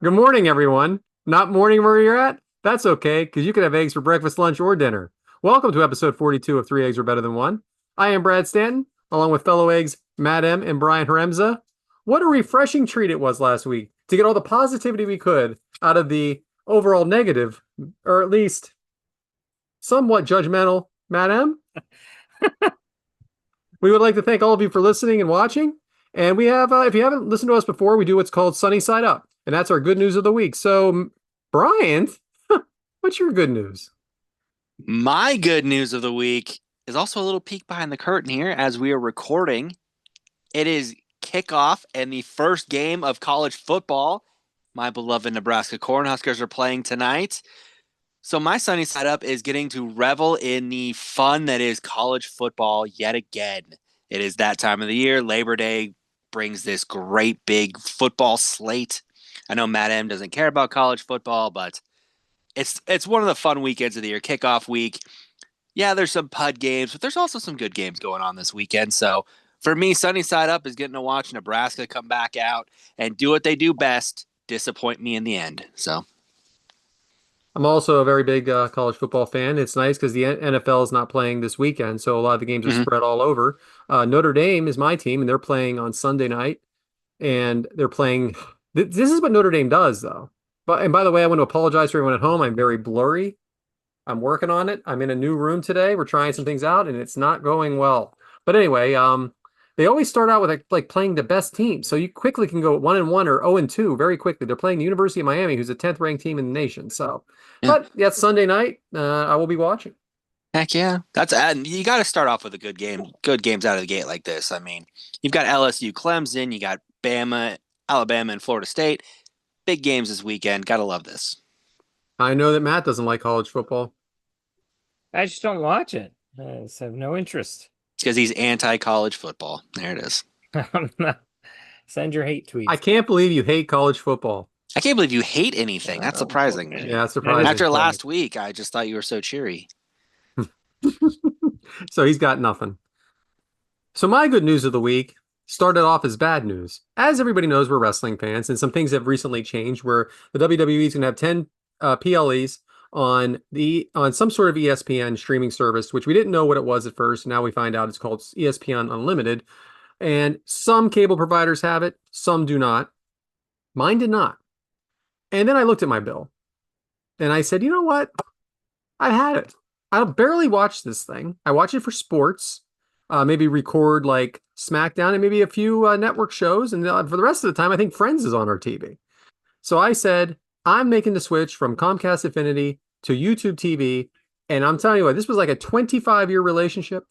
Good morning, everyone. Not morning where you're at? That's okay, because you can have eggs for breakfast, lunch, or dinner. Welcome to episode 42 of Three Eggs Are Better Than One. I am Brad Stanton, along with fellow eggs Matt M. and Brian Haremza. What a refreshing treat it was last week to get all the positivity we could out of the overall negative, or at least somewhat judgmental Matt M. We would like to thank all of you for listening and watching. And we have, if you haven't listened to us before, we do what's called Sunny Side Up, and that's our good news of the week. So, Brian, what's your good news? My good news of the week is also a little peek behind the curtain here as we are recording. It is kickoff and the first game of college football. My beloved Nebraska Cornhuskers are playing tonight. So my sunny side up is getting to revel in the fun that is college football yet again. It is that time of the year. Labor Day brings this great big football slate. I know Matt M doesn't care about college football, but it's one of the fun weekends of the year. Kickoff week. Yeah, there's some PUD games, but there's also some good games going on this weekend. So for me, sunny side up is getting to watch Nebraska come back out and do what they do best, disappoint me in the end. So I'm also a very big college football fan. It's nice because the NFL is not playing this weekend, so a lot of the games are mhm. spread all over. Notre Dame is my team, and they're playing on Sunday night, and they're playing. This is what Notre Dame does, though. But and by the way, I want to apologize for everyone at home. I'm very blurry. I'm working on it. I'm in a new room today. We're trying some things out, and it's not going well. But anyway, they always start out with like playing the best team, so you quickly can go 1-1 or 0-2 very quickly. They're playing the University of Miami, who's the 10th ranked team in the nation. So, Yeah. but yeah, Sunday night. I will be watching. Heck yeah. That's and you got to start off with a good game, good games out of the gate like this. I mean, you've got LSU, Clemson, you got Bama, Alabama, and Florida State. Big games this weekend. Gotta love this. I know that Matt doesn't like college football. I just don't watch it. I just have no interest. It's because he's anti-college football. There it is. Send your hate I tweets. can't believe you hate college football. I can't believe you hate anything. That's surprising. Yeah, it's That is surprising. After funny. last week, I just thought you were so cheery. So he's got nothing. So my good news of the week started off as bad news. As everybody knows, we're wrestling fans, and some things have recently changed where the WWE is going to have 10 PLEs on some sort of ESPN streaming service, which we didn't know what it was at first. Now we find out it's called ESPN Unlimited. And some cable providers have it, some do not. Mine did not. And then I looked at my bill and I said, you know what? I had it. I barely watch this thing. I watch it for sports, maybe record like SmackDown and maybe a few network shows. And for the rest of the time, I think Friends is on our TV. So I said, I'm making the switch from Comcast Affinity to YouTube TV. And I'm telling you what, this was like a 25-year relationship.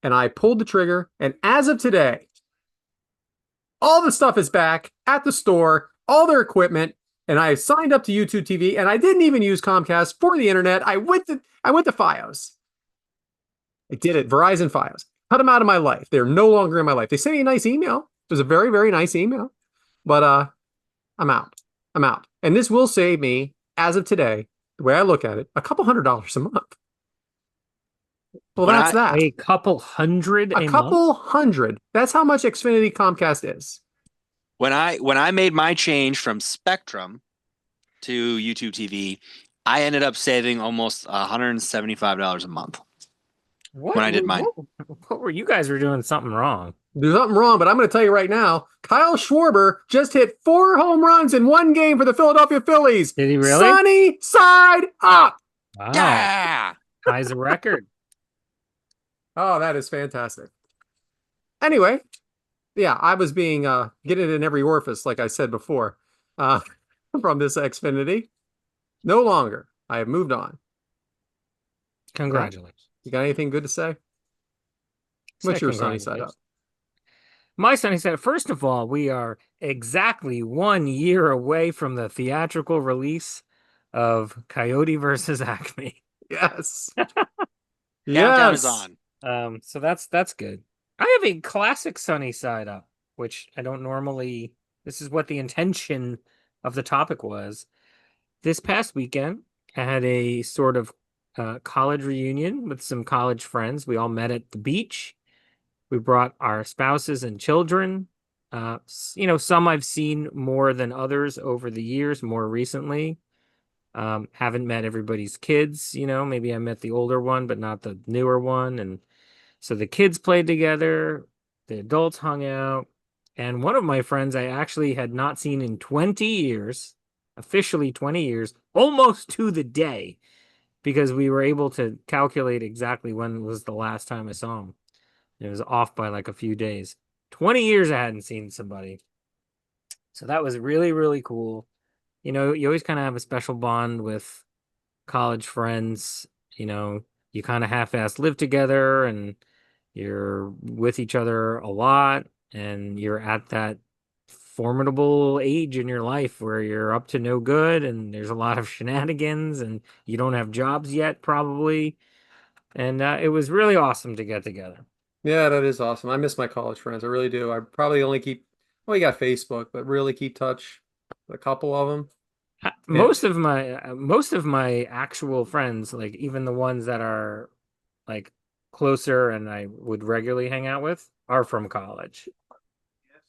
And I pulled the trigger. And as of today, all the stuff is back at the store, all their equipment. And I signed up to YouTube TV, and I didn't even use Comcast for the internet. I went to FiOS. I did it. Verizon FiOS. Cut them out of my life. They're no longer in my life. They sent me a nice email. It was a very, very nice email. But I'm out. I'm out. And this will save me, as of today, the way I look at it, a couple $100s a month. Well, When that's I that. A couple hundred A a couple month? hundred. That's how much Xfinity Comcast is. when I made my change from Spectrum to YouTube TV, I ended up saving almost $175 a month What? when I did mine. What were you guys were doing something wrong? There's something wrong, but I'm going to tell you right now. Kyle Schwarber just hit 4 home runs in one game for the Philadelphia Phillies. Did he really? Sunny side up. Wow. Yeah. Ties a record. Oh, that is fantastic. Anyway, yeah, I was being getting it in every orifice, like I said before, from this Xfinity. No longer. I have moved on. Congratulations. You got anything good to say? What's your sunny side up? My sunny side. First of all, we are exactly 1 year away from the theatrical release of Coyote versus Acme. Yes. Countdown is Yes. on. So that's good. I have a classic sunny side up, which I don't normally. This is what the intention of the topic was. This past weekend, I had a sort of college reunion with some college friends. We all met at the beach. We brought our spouses and children. Some I've seen more than others over the years, more recently. Haven't met everybody's kids, maybe I met the older one, but not the newer one. And so the kids played together, the adults hung out, and one of my friends I actually had not seen in 20 years, officially 20 years, almost to the day, because we were able to calculate exactly when was the last time I saw him. It was off by like a few days. 20 years I hadn't seen somebody. So that was really, really cool. You always kind of have a special bond with college friends. You kind of half-ass live together and you're with each other a lot, and you're at that formidable age in your life where you're up to no good and there's a lot of shenanigans and you don't have jobs yet, probably. And it was really awesome to get together. Yeah, that is awesome. I miss my college friends. I really do. I probably only keep, well, you got Facebook, but really keep touch with a couple of them. And Most of my actual friends, like even the ones that are like closer and I would regularly hang out with, are from college.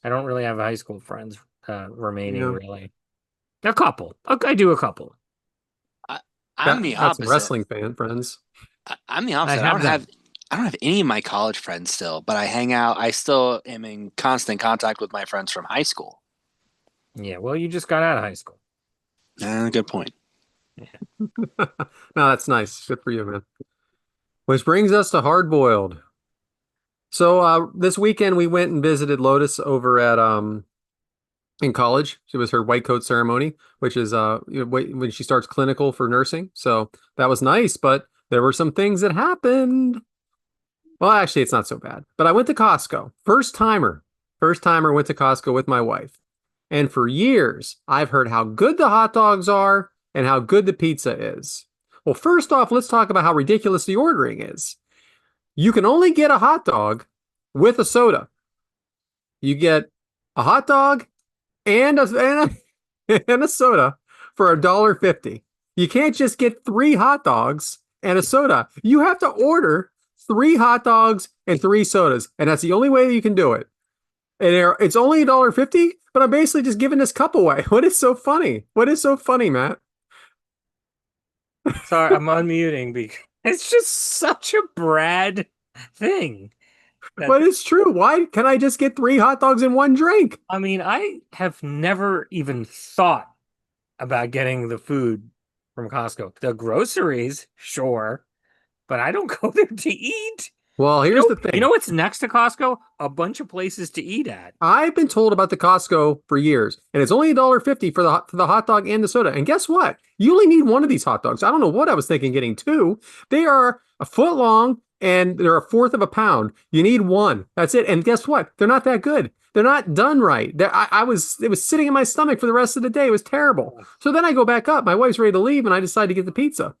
I don't really have high school friends remaining, yeah, really. A couple. I do a couple. I, I'm the got some opposite. wrestling fan friends. I'm the I opposite. have them. I don't have any of my college friends still, but I hang out. I still am in constant contact with my friends from high school. Yeah, well, you just got out of high school. Good point. No, that's nice. Good for you, man. Which brings us to hard boiled. So this weekend we went and visited Lotus over at in college. It was her white coat ceremony, which is when she starts clinical for nursing. So that was nice, but there were some things that happened. Well, actually, it's not so bad. But I went to Costco. First timer went to Costco with my wife. And for years, I've heard how good the hot dogs are and how good the pizza is. Well, first off, let's talk about how ridiculous the ordering is. You can only get a hot dog with a soda. You get a hot dog and a soda for $1.50. You can't just get three hot dogs and a soda. You have to order three hot dogs and three sodas, and that's the only way that you can do it. And it's only $1.50, but I'm basically just giving this cup away. What is so funny? What is so funny, Matt? Sorry, I'm unmuting because it's just such a Brad thing. But it's true. Why can I just get three hot dogs and one drink? I mean, I have never even thought about getting the food from Costco. The groceries, sure, but I don't go there to eat. Well, You here's know, the you thing. know what's next to Costco? A bunch of places to eat at. I've been told about the Costco for years, and it's only $1.50 for the hot dog and the soda. And guess what? You only need one of these hot dogs. I don't know what I was thinking getting two. They are a foot long and they're a fourth of a pound. You need one. That's it. And guess what? They're not that good. They're not done right. It was sitting in my stomach for the rest of the day. It was terrible. So then I go back up. My wife's ready to leave, and I decide to get the pizza.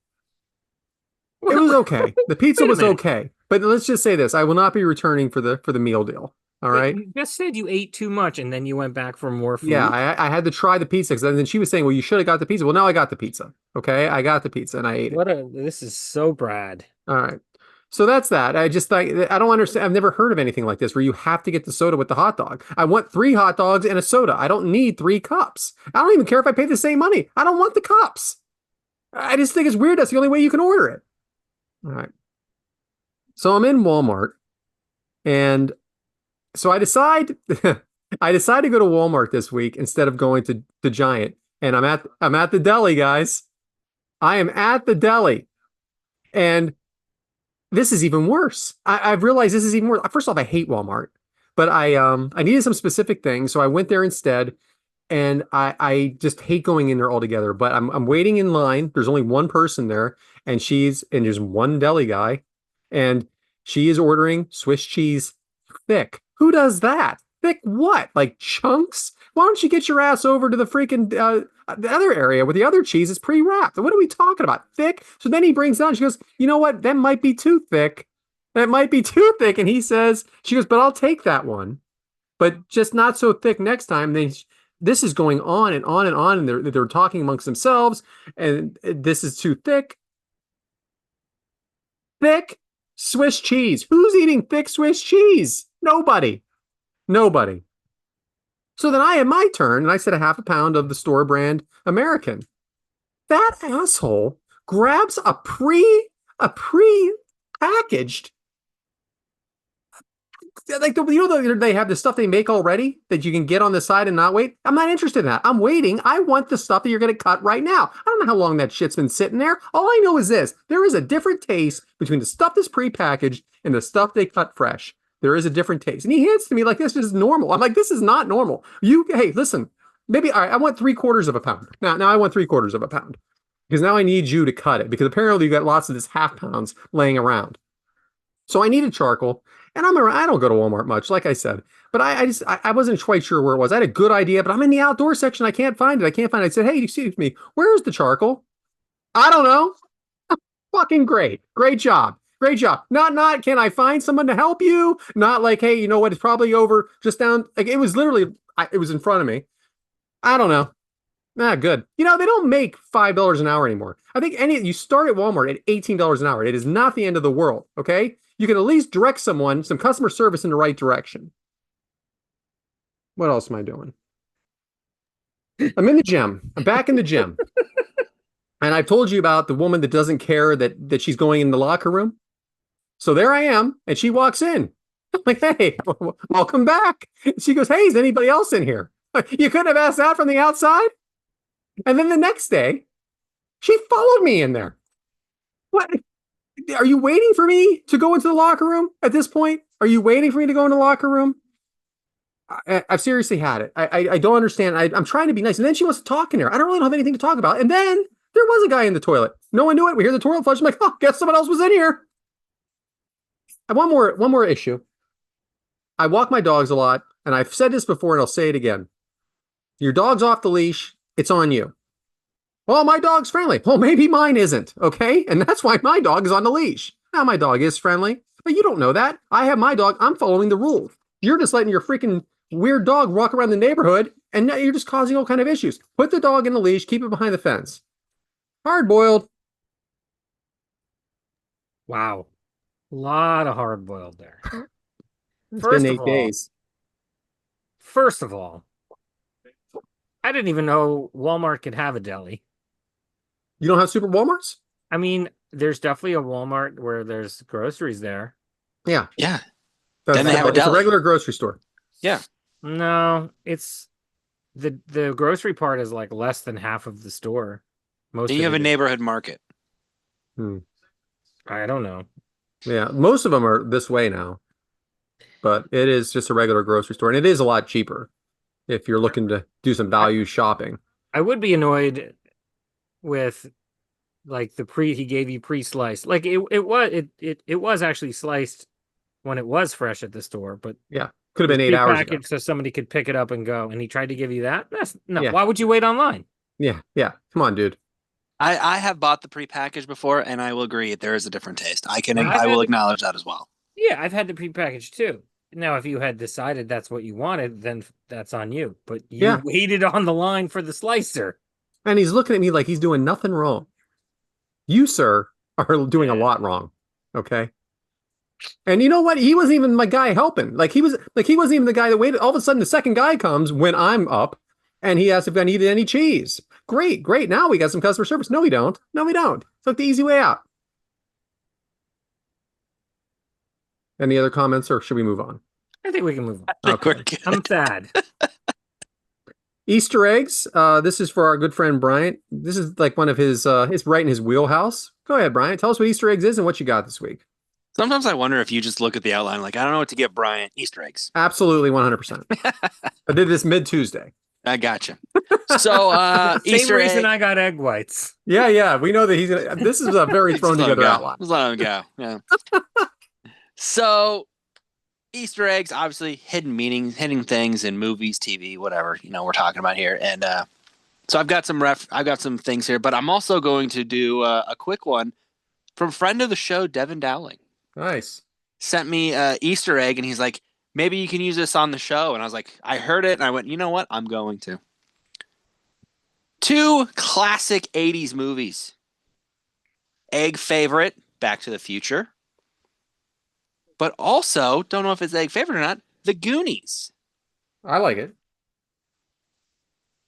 It was okay. The pizza Wait a was minute. okay. But let's just say this. I will not be returning for the meal deal. All Wait, right. you just said you ate too much and then you went back for more Yeah, food? I had to try the pizza because then she was saying, well, you should have got the pizza. Well, now I got the pizza. Okay. I got the pizza and I ate it. This is so Brad. All right. So that's that. I just like, I don't understand. I've never heard of anything like this where you have to get the soda with the hot dog. I want three hot dogs and a soda. I don't need three cups. I don't even care if I pay the same money. I don't want the cups. I just think it's weird. That's the only way you can order it. All right. So I'm in Walmart and so I decide to go to Walmart this week instead of going to the Giant. And I'm at the deli, guys. I am at the deli. And this is even worse. I've realized this is even worse. First off, I hate Walmart, but I needed some specific things, so I went there instead. And I just hate going in there altogether. But I'm waiting in line. There's only one person there, and there's one deli guy, and she is ordering Swiss cheese thick. Who does that? Thick what? Like chunks? Why don't you get your ass over to the freaking the other area where the other cheese is pre-wrapped? What are we talking about? Thick? So then he brings down, she goes, you know what? That might be too thick. That might be too thick. And she goes, but I'll take that one. But just not so thick next time. This is going on and on and on, and they're talking amongst themselves, and this is too thick. Thick Swiss cheese. Who's eating thick Swiss cheese? Nobody. Nobody. So then I had my turn, and I said a half a pound of the store brand American. That asshole grabs a pre-packaged, like they have the stuff they make already that you can get on the side and not wait. I'm not interested in that. I'm waiting. I want the stuff that you're going to cut right now. I don't know how long that shit's been sitting there. All I know is this: there is a different taste between the stuff that's pre-packaged and the stuff they cut fresh. There is a different taste. And he hands to me like this is normal. I'm like, this is not normal. Hey, listen, maybe all right, I want 3/4 of a pound. Now I want 3/4 of a pound because now I need you to cut it because apparently you got lots of this half pounds laying around. So I needed charcoal, and I don't go to Walmart much, like I said, but I wasn't quite sure where it was. I had a good idea, but I'm in the outdoor section. I can't find it. I said, hey, excuse me, where's the charcoal? I don't know. Fucking great. Great job. Great job. Not, can I find someone to help you? Not like, hey, you know what? It's probably over just down. Like it was literally, it was in front of me. I don't know. Good. They don't make $5 an hour anymore. I think you start at Walmart at $18 an hour. It is not the end of the world. Okay. You can at least direct some customer service in the right direction. What else am I doing? I'm in the gym. I'm back in the gym. And I've told you about the woman that doesn't care that she's going in the locker room. So there I am, and she walks in. I'm like, hey, welcome back. She goes, hey, is anybody else in here? You couldn't have asked that from the outside? And then the next day, she followed me in there. What? Are you waiting for me to go into the locker room at this point? Are you waiting for me to go in the locker room? I've seriously had it. I don't understand. I'm trying to be nice. And then she wants to talk in there. I don't really have anything to talk about. And then there was a guy in the toilet. No one knew it. We hear the toilet flush. I'm like, oh, guess someone else was in here. And one more issue. I walk my dogs a lot, and I've said this before, and I'll say it again. Your dog's off the leash. It's on you. Well, my dog's friendly. Well, maybe mine isn't, okay? And that's why my dog is on the leash. Now, my dog is friendly, but you don't know that. I have my dog. I'm following the rules. You're just letting your freaking weird dog walk around the neighborhood, and now you're just causing all kind of issues. Put the dog in the leash. Keep it behind the fence. Hard-boiled. Wow. A lot of hard-boiled there. It's been 8 days. First of all, I didn't even know Walmart could have a deli. You don't have super Walmarts? I mean, there's definitely a Walmart where there's groceries there. Yeah. Yeah. Then they have a deli. It's a regular grocery store. Yeah. No, it's the grocery part is like less than half of the store. Then you have a neighborhood market. I don't know. Yeah, most of them are this way now. But it is just a regular grocery store, and it is a lot cheaper if you're looking to do some value shopping. I would be annoyed with like he gave you pre-sliced. Like it was actually sliced when it was fresh at the store, but yeah, could have been 8 hours ago. So somebody could pick it up and go, and he tried to give you that. No. Yeah. Why would you wait online? Yeah. Come on, dude. I have bought the prepackaged before, and I will agree there is a different taste. I will acknowledge that as well. Yeah, I've had the prepackaged too. Now, if you had decided that's what you wanted, then that's on you. But you waited on the line for the slicer. And he's looking at me like he's doing nothing wrong. You, sir, are doing a lot wrong. Okay. And you know what? He wasn't even my guy helping. He wasn't even the guy that waited. All of a sudden, the second guy comes when I'm up, and he asks if I needed any cheese. Great. Now we got some customer service. No, we don't. Took the easy way out. Any other comments, or should we move on? I think we can move on. Okay. I'm sad. Easter eggs. This is for our good friend Bryant. This is like one of his. It's right in his wheelhouse. Go ahead, Bryant. Tell us what Easter eggs is and what you got this week. Sometimes I wonder if you just look at the outline like, I don't know what to get Bryant. Easter eggs. Absolutely, 100%. I did this mid-Tuesday. I gotcha. So Same reason I got egg whites. Yeah. We know that he's gonna. This is a very thrown together outline. Let's let him go. Yeah. So, Easter eggs, obviously hidden meanings, hidden things in movies, TV, whatever we're talking about here. And so I've got some things here, but I'm also going to do a quick one from friend of the show, Devin Dowling. Nice. Sent me an Easter egg, and he's like, maybe you can use this on the show. And I was like, I heard it, and I went, you know what? I'm going to. 2 classic 80s movies. Egg favorite, Back to the Future. But also, don't know if it's egg favorite or not, The Goonies. I like it.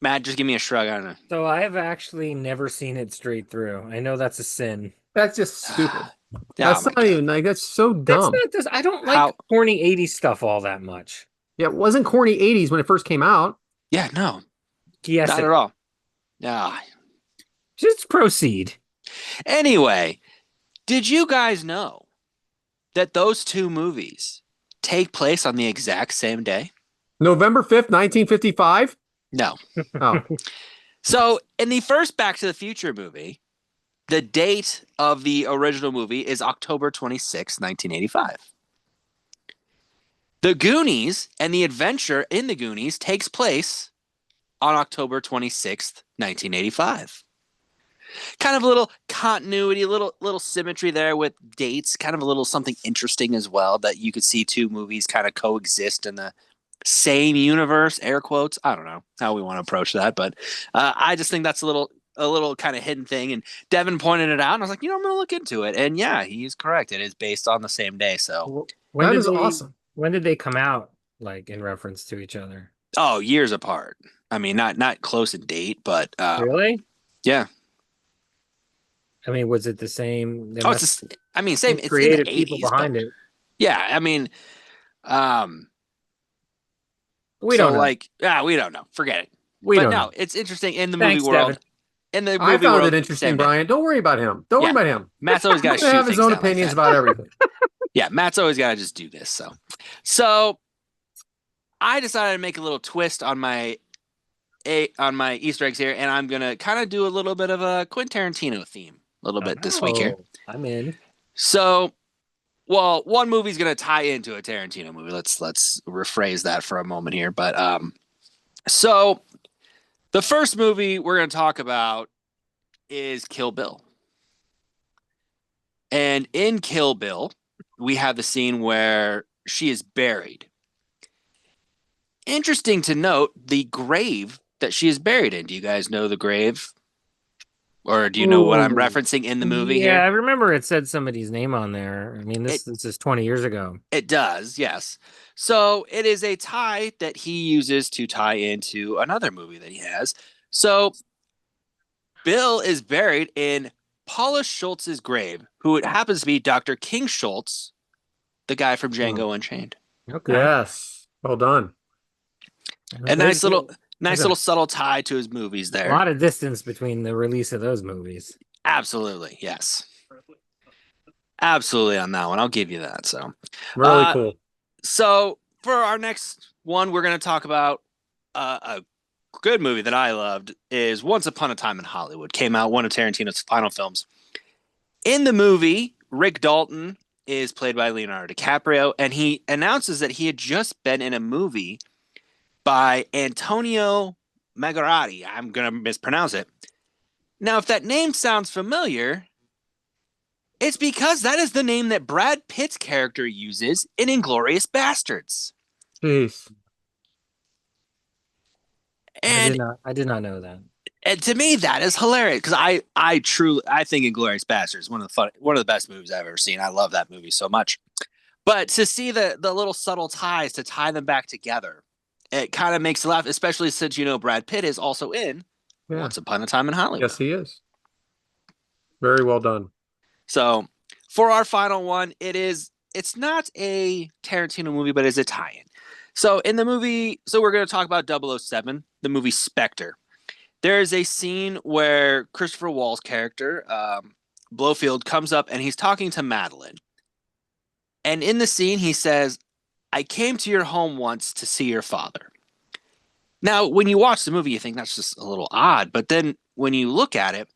Matt, just give me a shrug. I don't know. So I have actually never seen it straight through. I know that's a sin. That's just stupid. Oh That's my not God. even like that's so That's dumb. not this. I don't like How? corny 80s stuff all that much. Yeah, it wasn't corny 80s when it first came out. Yeah, no, Yes, not at all. Yeah. just proceed. Anyway, did you guys know that those two movies take place on the exact same day? November 5th, 1955. No. Oh, So in the first Back to the Future movie, the date of the original movie is October 26, 1985. The Goonies and the adventure in the Goonies takes place on October 26th, 1985. Kind of a little continuity, little symmetry there with dates, kind of a little something interesting as well that you could see two movies kind of coexist in the same universe, air quotes. I don't know how we want to approach that, but I just think that's a little kind of hidden thing. And Devin pointed it out, and I was like, I'm going to look into it. And yeah, he's correct. It is based on the same day. So, When that did is awesome. when did they come out, like in reference to each other? oh, years apart. I mean, not close in date, but Really? yeah. I mean, was it the same? They Oh, must I mean, same. have It's in the creative people 80s, but behind it. yeah, I mean, um, We so don't know. like, we don't know. Forget it. We But don't no, know. it's interesting in the movie Thanks, world. Devin. In the I movie found world, it interesting, same day. Brian. Don't worry about him. Don't worry Yeah. about him. Matt's always got to He's gonna shoot have his things own down like opinions that. about everything. Yeah, Matt's always got to just do this. So I decided to make a little twist on my Easter eggs here, and I'm gonna kind of do a little bit of a Quentin Tarantino theme a little bit this week here. Oh, I'm in. So, well, one movie's gonna tie into a Tarantino movie. Let's rephrase that for a moment here. But so the first movie we're gonna talk about is Kill Bill, and in Kill Bill, we have the scene where she is buried. Interesting to note the grave that she is buried in. Do you guys know the grave? Or do you know what I'm Ooh. referencing in the movie Yeah, I here? remember it said somebody's name on there. I mean, It this is 20 years ago. it does, yes. So it is a tie that he uses to tie into another movie that he has. So Bill is buried in Paula Schultz's grave, who it happens to be Dr. King Schultz, the guy from Oh, Django Unchained. Okay. yes. Well done. A nice little There's subtle tie to his movies a there. lot of distance between the release of those movies. Absolutely, yes. Absolutely on that one. I'll give you that. So Really cool. So for our next one, we're going to talk about a good movie that I loved is Once Upon a Time in Hollywood. Came out, one of Tarantino's final films. In the movie, Rick Dalton is played by Leonardo DiCaprio, and he announces that he had just been in a movie by Antonio Magarati. I'm going to mispronounce it. Now, if that name sounds familiar, it's because that is the name that Brad Pitt's character uses in Inglourious Bastards. Jeez. And I did not know that. And to me, that is hilarious because I think Inglourious Basterds is one of the best movies I've ever seen. I love that movie so much. But to see the little subtle ties to tie them back together, it kind of makes you laugh, especially since Brad Pitt is also in Once Upon a Time in Hollywood. Yes, he is. Very well done. So for our final one, it's not a Tarantino movie, but it's a tie-in. So in the movie, we're going to talk about 007, the movie Spectre. There is a scene where Christopher Wall's character, Blofeld, comes up and he's talking to Madeline. And in the scene, he says, "I came to your home once to see your father." Now, when you watch the movie, you think that's just a little odd. But then when you look at it,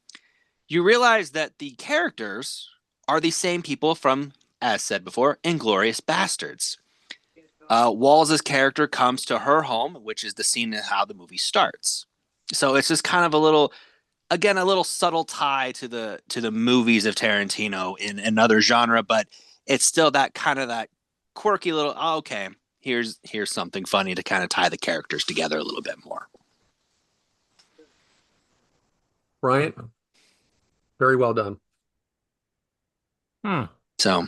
you realize that the characters are the same people from, as said before, Inglourious Bastards. Wall's character comes to her home, which is the scene of how the movie starts. So it's just kind of a little subtle tie to the movies of Tarantino in another genre, but it's still that kind of that quirky little, oh, okay, here's something funny to kind of tie the characters together a little bit more. Bryant, very well done. So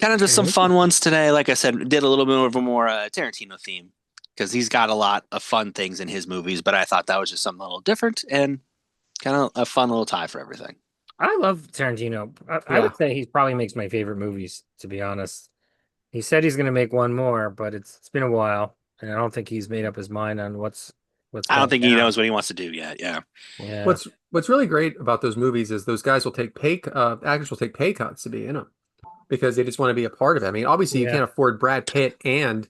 kind of just some fun ones today. Like I said, did a little bit of a more Tarantino theme because he's got a lot of fun things in his movies, but I thought that was just something a little different and kind of a fun little tie for everything. I love Tarantino. I Yeah. would say he probably makes my favorite movies, to be honest. He said he's going to make one more, but it's been a while, and I don't think he's made up his mind on what's I don't going think he down. knows what he wants to do yet. Yeah. Yeah, What's really great about those movies is those guys will take actors will take pay cuts to be in them because they just want to be a part of it. I mean, obviously you yeah. can't afford Brad Pitt and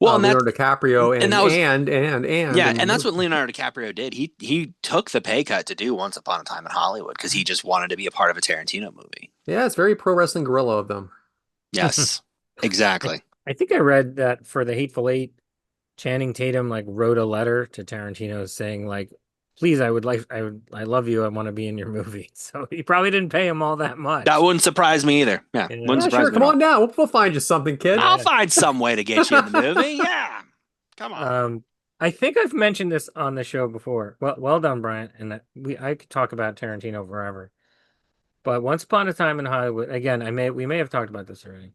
Well, Leonardo DiCaprio and that was and that's what Leonardo DiCaprio did. He took the pay cut to do Once Upon a Time in Hollywood because he just wanted to be a part of a Tarantino movie. yeah, it's very pro wrestling gorilla of them. Yes, I, exactly. I think I read that for the Hateful Eight, Channing Tatum like wrote a letter to Tarantino saying like, "Please, I love you. I want to be in your movie." So he probably didn't pay him all that That much. wouldn't surprise me either. Yeah, Yeah. wouldn't Yeah, surprise sure, me at come all. on down. We'll find you something, kid. I'll Yeah. find some way to get you in the movie. Yeah, come on. I think I've mentioned this on the show before. Well done, Bryant. And I could talk about Tarantino forever. But Once Upon a Time in Hollywood, again, we may have talked about this already.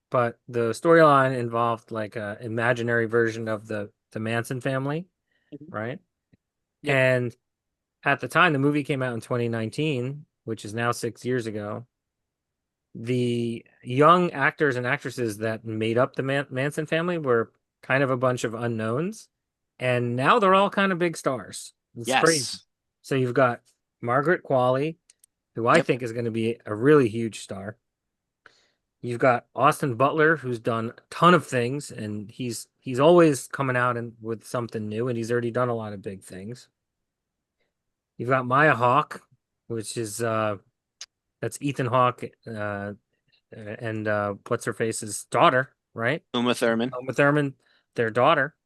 But the storyline involved like a imaginary version of the Manson family, right? Yep. And at the time the movie came out in 2019, which is now 6 years ago, the young actors and actresses that made up the Manson family were kind of a bunch of unknowns, and now they're all kind of big stars. It's crazy. Yes. So you've got Margaret Qualley, who I Yep. think is going to be a really huge star. You've got Austin Butler, who's done a ton of things, and he's always coming out and with something new, and he's already done a lot of big things. You've got Maya Hawke, which is that's Ethan Hawke and what's her face's daughter, right? Uma Thurman. Uma Thurman, their daughter.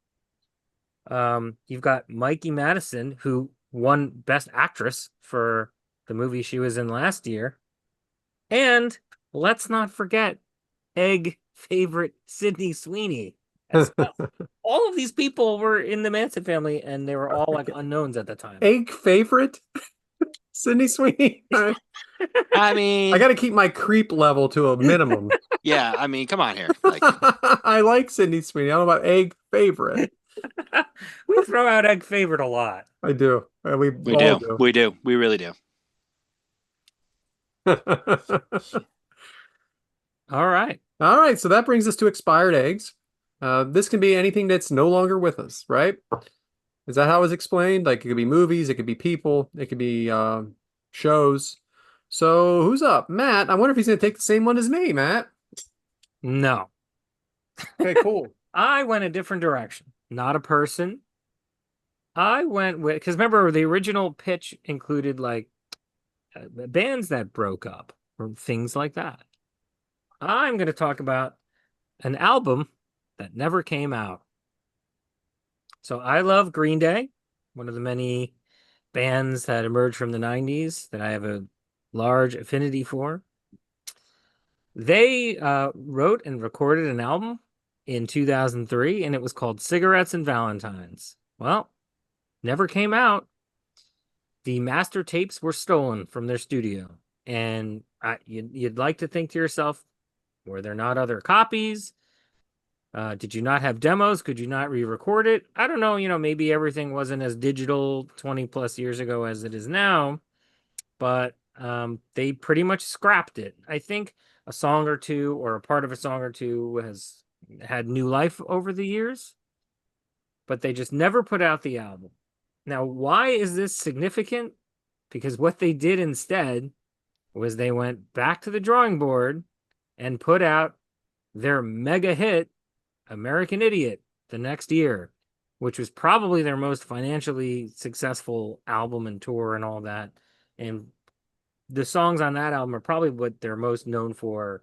You've got Mikey Madison, who won Best Actress for the movie she was in last year. And let's not forget egg favorite Sydney Sweeney as well. All of these people were in the Manson family, and they were all like unknowns at the time. Egg favorite? Sydney Sweeney? I mean, I got to keep my creep level to a minimum. yeah. I mean, come on here. Like, I like Sydney Sweeney. I don't know about egg favorite. We throw out egg favorite a lot. I do. We we all do. We do. We really do. All right. All right. So that brings us to expired eggs. This can be anything that's no longer with us, right? Is that how it was explained? Like it could be movies, it could be people, it could be shows. So who's up? Matt. I wonder if he's going to take the same one as me, Matt. No. Okay, cool. I went a different direction. Not a person. I went with, because remember, the original pitch included like bands that broke up or things like that. I'm going to talk about an album that never came out. So I love Green Day, one of the many bands that emerged from the 90s that I have a large affinity for. They wrote and recorded an album in 2003, and it was called Cigarettes and Valentines. Well, never came out. The master tapes were stolen from their studio, and you'd like to think to yourself, were there not other copies? Did you not have demos? Could you not re-record it? I don't know. Maybe everything wasn't as digital 20 plus years ago as it is now, but they pretty much scrapped it. I think a song or two or a part of a song or two has had new life over the years, but they just never put out the album. Now, why is this significant? Because what they did instead was they went back to the drawing board and put out their mega hit, American Idiot, the next year, which was probably their most financially successful album and tour and all that. And the songs on that album are probably what they're most known for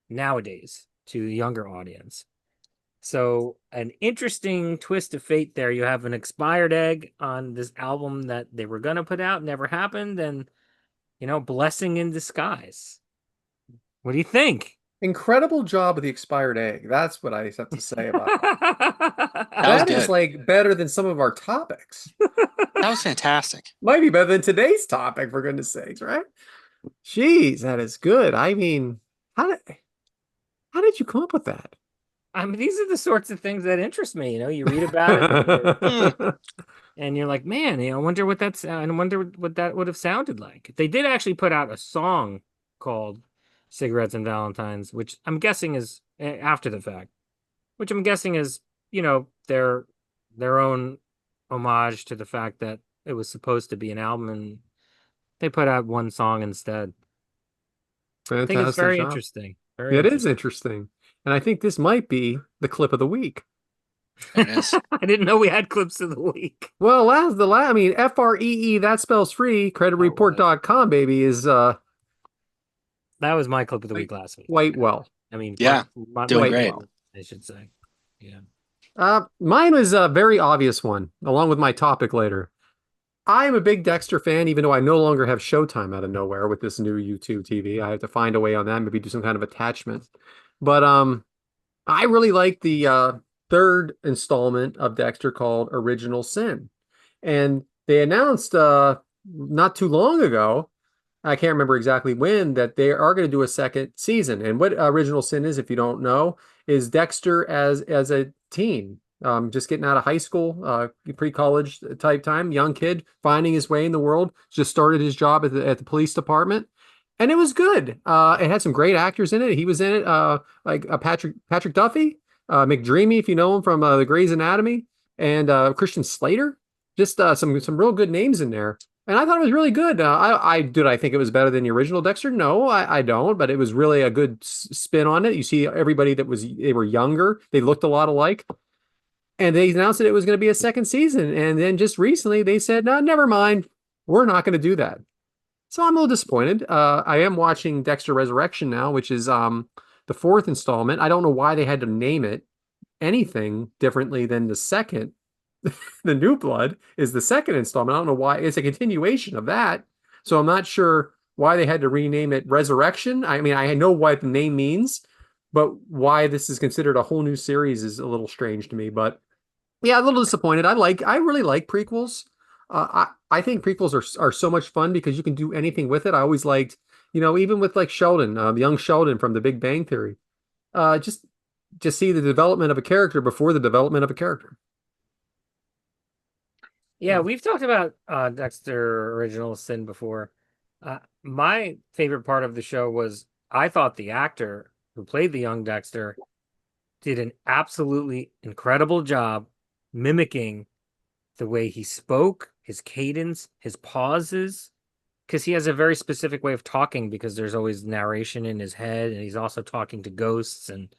nowadays to the younger audience. So an interesting twist of fate there. You have an expired egg on this album that they were going to put out, never happened, and, blessing in disguise. What do you think? Incredible job with the expired egg. That's what I have to say about it. That was That is good. like better than some of our topics. That was fantastic. Might be better than today's topic, for goodness sakes, right? Jeez, that is good. I mean, how did you come up with that? I mean, these are the sorts of things that interest me. You read about it, Hmm. and you're like, man, I wonder what that's. I wonder what that would have sounded like. They did actually put out a song called "Cigarettes and Valentines," which I'm guessing is after the fact, which I'm guessing is their own homage to the fact that it was supposed to be an album, and they put out one song instead. I think it's Fantastic very job. interesting. Very It is interesting. interesting. And I think this might be the clip of the week. There it is. I didn't know we had clips of the week. Well, I mean, FREE, that spells free, That was creditreport.com, baby, is that was my clip of the quite, week last week. quite well. I mean, Yeah, doing my Quite great. favorite, well. I should say. Yeah. Mine was a very obvious one, along with my topic later. I am a big Dexter fan, even though I no longer have Showtime out of nowhere with this new YouTube TV. I have to find a way on that, maybe do some kind of attachment. But I really like the third installment of Dexter called Original Sin. And they announced not too long ago, I can't remember exactly when, that they are going to do a second season. And what Original Sin is, if you don't know, is Dexter as a teen, just getting out of high school, pre-college type time, young kid finding his way in the world. Just started his job at the police department, and it was good. It had some great actors in it. He was in it, like Patrick Duffy, McDreamy, if you know him from the Grey's Anatomy, and Christian Slater. Just some real good names in there. And I thought it was really good. I think it was better than the original Dexter. No, I don't. But it was really a good spin on it. You see everybody they were younger. They looked a lot alike. And they announced that it was going to be a second season. And then just recently they said, no, never mind. We're not going to do that. So I'm a little disappointed. I am watching Dexter Resurrection now, which is the fourth installment. I don't know why they had to name it anything differently than the second. The New Blood is the second installment. I don't know why. It's a continuation of that. So I'm not sure why they had to rename it Resurrection. I mean, I know what the name means, but why this is considered a whole new series is a little strange to me. But yeah, a little disappointed. I really like prequels. I think prequels are so much fun because you can do anything with it. I always liked, even with like Sheldon, young Sheldon from The Big Bang Theory, just see the development of a character before the development of a character. Yeah, we've talked about Dexter Original Sin before. My favorite part of the show was I thought the actor who played the young Dexter did an absolutely incredible job mimicking the way he spoke, his cadence, his pauses, because he has a very specific way of talking because there's always narration in his head and he's also talking to ghosts and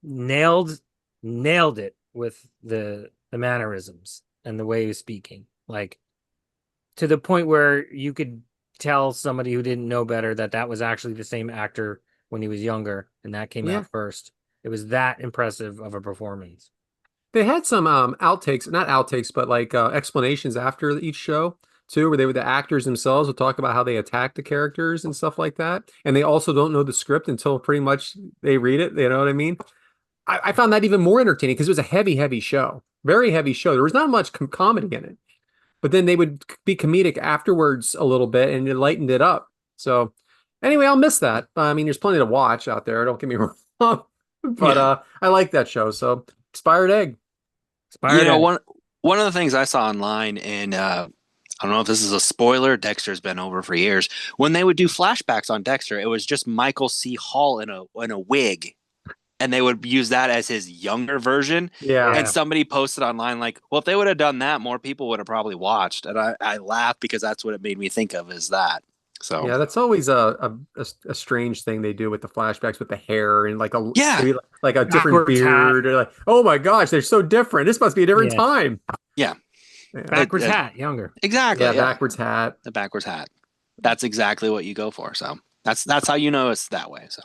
nailed nailed it with the mannerisms and the way he was speaking. Like to the point where you could tell somebody who didn't know better that that was actually the same actor when he was younger and that came Yeah. out first. It was that impressive of a performance. They had some outtakes, not outtakes, but like explanations after each show too, where the actors themselves would talk about how they attack the characters and stuff like that. And they also don't know the script until pretty much they read it. You know what I mean? I found that even more entertaining because it was a heavy show, very heavy show. There was not much comedy in it, but then they would be comedic afterwards a little bit and it lightened it up. So anyway, I'll miss that. I mean, there's plenty to watch out there. Don't get me wrong, but Yeah. I like that show. So Expired Egg. Inspired Egg. One of the things I saw online, and I don't know if this is a spoiler. Dexter's been over for years. When they would do flashbacks on Dexter, it was just Michael C. Hall in a wig, and they would use that as his younger version. Yeah. And somebody posted online like, "Well, if they would have done that, more people would have probably watched." And I laughed because that's what it made me think of is that. So Yeah, that's always a strange thing they do with the flashbacks with the hair and like yeah, maybe like a different Backwards hat. beard or like, oh my gosh, they're so different. This must be a different Yeah. time. yeah, Yeah, Backwards hat, younger. exactly. yeah, Yeah, backwards hat. the backwards hat. That's exactly what you go for. So that's how you know it's that way. So.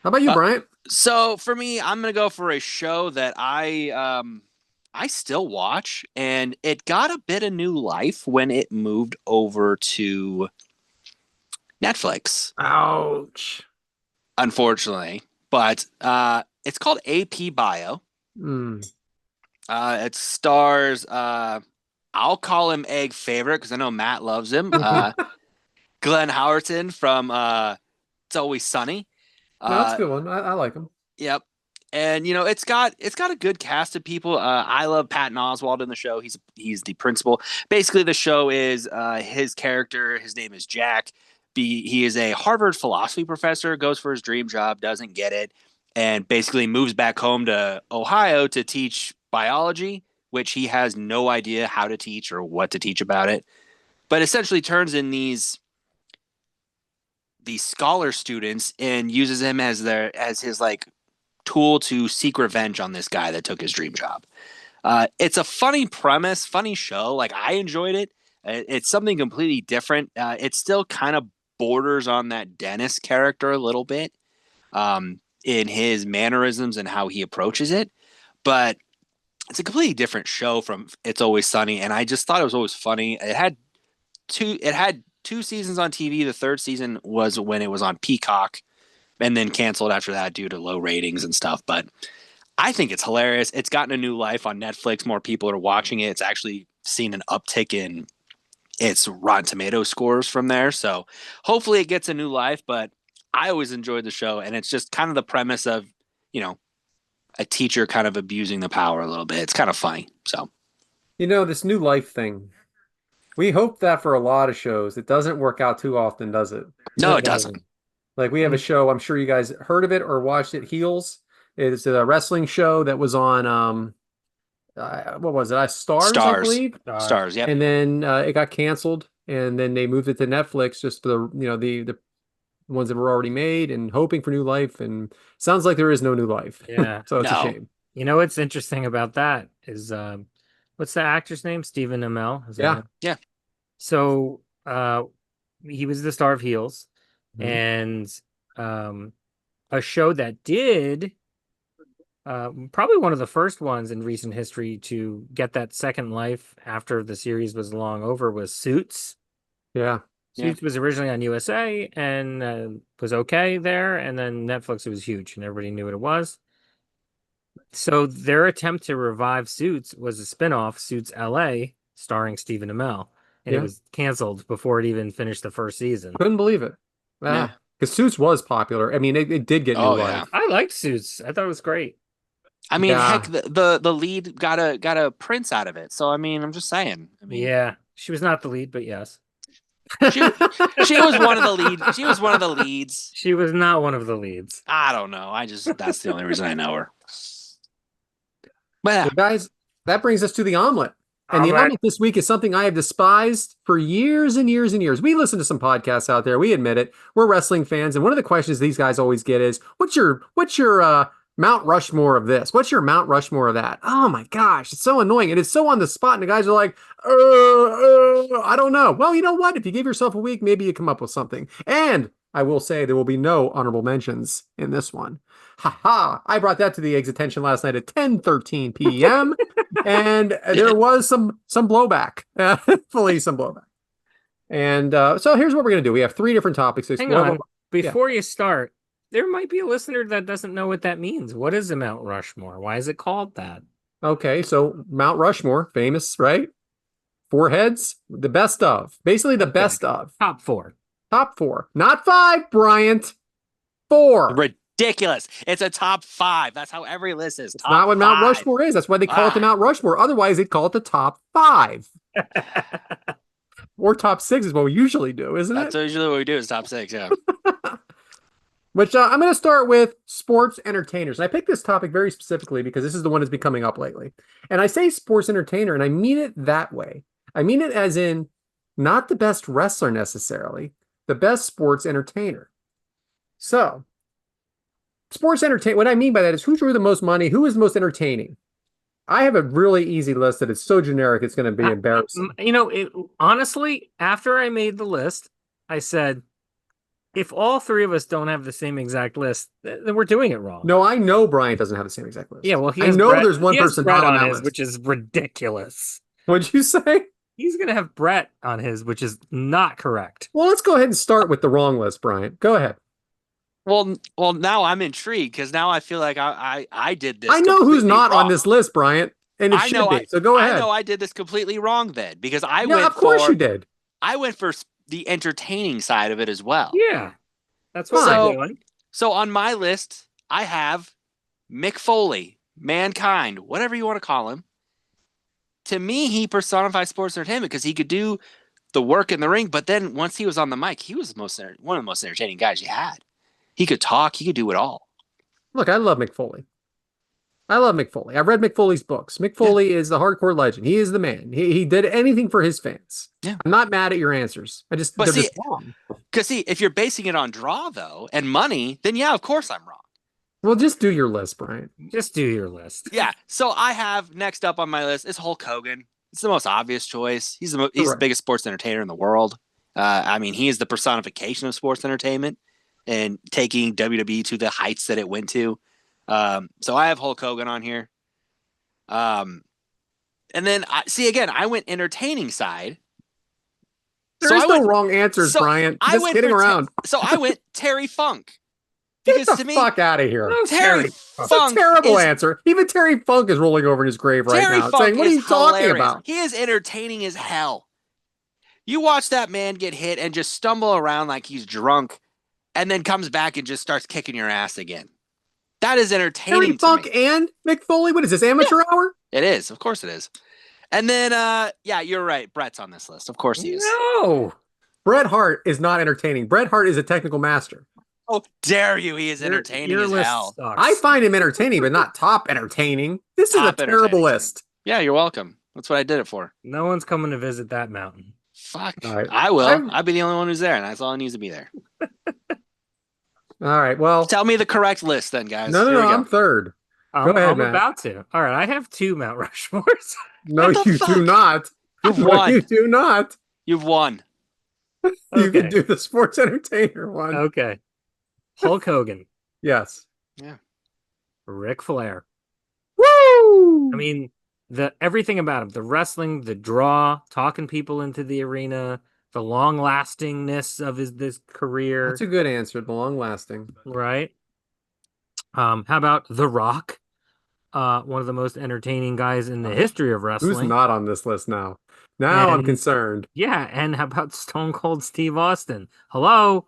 How about you, Bryant? So for me, I'm gonna go for a show that I still watch, and it got a bit of new life when it moved over to Netflix, Ouch. unfortunately. But it's called AP Bio. Mm. It stars I'll call him Egg Favorite because I know Matt loves him. Glenn Howerton from It's Always Sunny. No, that's a good one. I like them. Yep. And it's got a good cast of people. I love Patton Oswalt in the show. He's the principal. Basically, the show is his character. His name is Jack. He is a Harvard philosophy professor. Goes for his dream job, doesn't get it, and basically moves back home to Ohio to teach biology, which he has no idea how to teach or what to teach about it. But essentially, turns in these scholar students and uses him as his like tool to seek revenge on this guy that took his dream job. It's a funny premise, funny show. Like I enjoyed it. It's something completely different. It still kind of borders on that Dennis character a little bit in his mannerisms and how he approaches it, but it's a completely different show from It's Always Sunny. And I just thought it was always funny. It had two seasons on TV. The third season was when it was on Peacock, and then canceled after that due to low ratings and stuff. But I think it's hilarious. It's gotten a new life on Netflix. More people are watching it. It's actually seen an uptick in its Rotten Tomato scores from there. So hopefully it gets a new life. But I always enjoyed the show, and it's just kind of the premise of, a teacher kind of abusing the power a little bit. It's kind of funny. So This new life thing. We hope that for a lot of shows. It doesn't work out too often, does it? no, it doesn't. Like we have a show, I'm sure you guys heard of it or watched it, Heels. It's a wrestling show that was on what was it? Stars, I believe. Stars, yep. And then it got canceled, and then they moved it to Netflix just for the ones that were already made, and hoping for new life. And sounds like there is no new life. Yeah. So it's No. a shame. What's interesting about that is what's the actor's name? Stephen Amell. Is that Yeah. him? Yeah. So he was the star of Heels, Mhm. and a show that did probably one of the first ones in recent history to get that second life after the series was long over was Suits. Yeah. Yeah. Suits was originally on USA and was okay there, and then Netflix, it was huge and everybody knew what it was. So their attempt to revive Suits was a spinoff, Suits LA, starring Stephen Amell, and it Yeah. was canceled before it even finished the first season. Couldn't believe it. Yeah. Because Suits was popular. I mean, it did get new Oh, life. yeah. I liked Suits. I thought it was great. I mean, Yeah. heck, the lead got a prince out of it. So I mean, I'm just saying. I mean, Yeah, she was not the lead, but yes, she was one of the lead. She was one of the leads. she was not one of the leads. I don't know. That's the only reason I know her. But yeah, Well, guys, that brings us to the omelet. And the Omelet. omelet this week is something I have despised for years and years and years. We listen to some podcasts out there. We admit it. We're wrestling fans, and one of the questions these guys always get is, "What's your Mount Rushmore of this? What's your Mount Rushmore of that?" Oh my gosh, it's so annoying, and it's so on the spot. And the guys are like, I don't know." Well, you know what? If you give yourself a week, maybe you come up with something. And I will say there will be no honorable mentions in this one. Ha ha! I brought that to the egg's attention last night at 10:13 p.m. and there was some blowback, fully some blowback. And so here's what we're gonna do. We have three different topics. Hang on, before you start, there might be a listener that doesn't know what that means. What is a Mount Rushmore? Why is it called that? Okay, so Mount Rushmore, famous, right? Four heads, the best of, basically the best of. Top four. Top four, not five, Bryant. Four. ridiculous. It's a top 5. That's how every list is. It's not what Mount Rushmore is. That's why they call it the Mount Rushmore. Otherwise, they'd call it the top 5. Or top 6 is what we usually do, isn't it? That's usually what we do is top 6, yeah. Which I'm going to start with sports entertainers. And I picked this topic very specifically because this is the one that's been coming up lately. And I say sports entertainer, and I mean it that way. I mean it as in not the best wrestler necessarily, the best sports entertainer. So, sports entertain. What I mean by that is who drew the most money, who is most entertaining. I have a really easy list that is so generic it's going to be embarrassing. Honestly, after I made the list, I said, if all three of us don't have the same exact list, then we're doing it wrong. No, I know Bryant doesn't have the same exact list. Yeah, well, I know Brett, there's one person not on that his, list. which is ridiculous. What'd you say? He's going to have Brett on his, which is not correct. Well, let's go ahead and start with the wrong list, Bryant. Go ahead. Well, now I'm intrigued because now I feel like I did this. I know who's not wrong. on this list, Bryant, and it should be. So go ahead. I know I did this completely wrong then because I Yeah, of course you did. I went for the entertaining side of it as well. Yeah, that's what So- I'm doing. So on my list, I have Mick Foley, Mankind, whatever you want to call him. To me, he personifies sports entertainment because he could do the work in the ring, but then once he was on the mic, he was one of the most entertaining guys you had. He could talk, he could do it all. Look, I love Mick Foley. I've read Mick Foley's books. Mick Foley is the hardcore legend. He is the man. He did anything for his fans. Yeah. I'm not mad at your answers. They're just wrong. Because see, if you're basing it on draw though and money, then yeah, of course I'm wrong. Well, just do your list, Bryant. Just do your list. Yeah. So I have next up on my list is Hulk Hogan. It's the most obvious choice. He's the biggest sports entertainer in the world. I mean, he is the personification of sports entertainment and taking WWE to the heights that it went to. So I have Hulk Hogan on here. And then I went entertaining side. There's no wrong answers, Bryant. Just kidding around. So I went Terry Funk. Get the fuck out of here. Terry Funk. That's a terrible answer. Even Terry Funk is rolling over in his grave right now, saying, what are you talking about? He is entertaining as hell. You watch that man get hit and just stumble around like he's drunk and then comes back and just starts kicking your ass again. That is entertaining. Terry Funk and Mick Foley? What is this, amateur hour? It is. Of course it is. And then, you're right. Brett's on this list. Of course he is. No. Bret Hart is not entertaining. Bret Hart is a technical master. Oh, dare you. He is entertaining as hell. Sucks. I find him entertaining, but not top entertaining. This is a terrible list. Yeah, you're welcome. That's what I did it for. No one's coming to visit that mountain. Fuck. Right. I will. I'll be the only one who's there, and that's all it needs to be there. All right, well. Tell me the correct list then, guys. No, I'm third. Go ahead, I'm Matt. about to. All right, I have 2 Mount Rushmores. No, you do not. You've won. You do not. You've won. You can do the sports entertainer one. Okay. Hulk Hogan. Yes. Yeah. Ric Flair. Woo! I mean, everything about him, the wrestling, the draw, talking people into the arena, the long lastingness of this career. That's a good answer. The long lasting. Right. How about The Rock? One of the most entertaining guys in the history of wrestling. Who's not on this list now? Now I'm concerned. Yeah, and how about Stone Cold Steve Austin? Hello.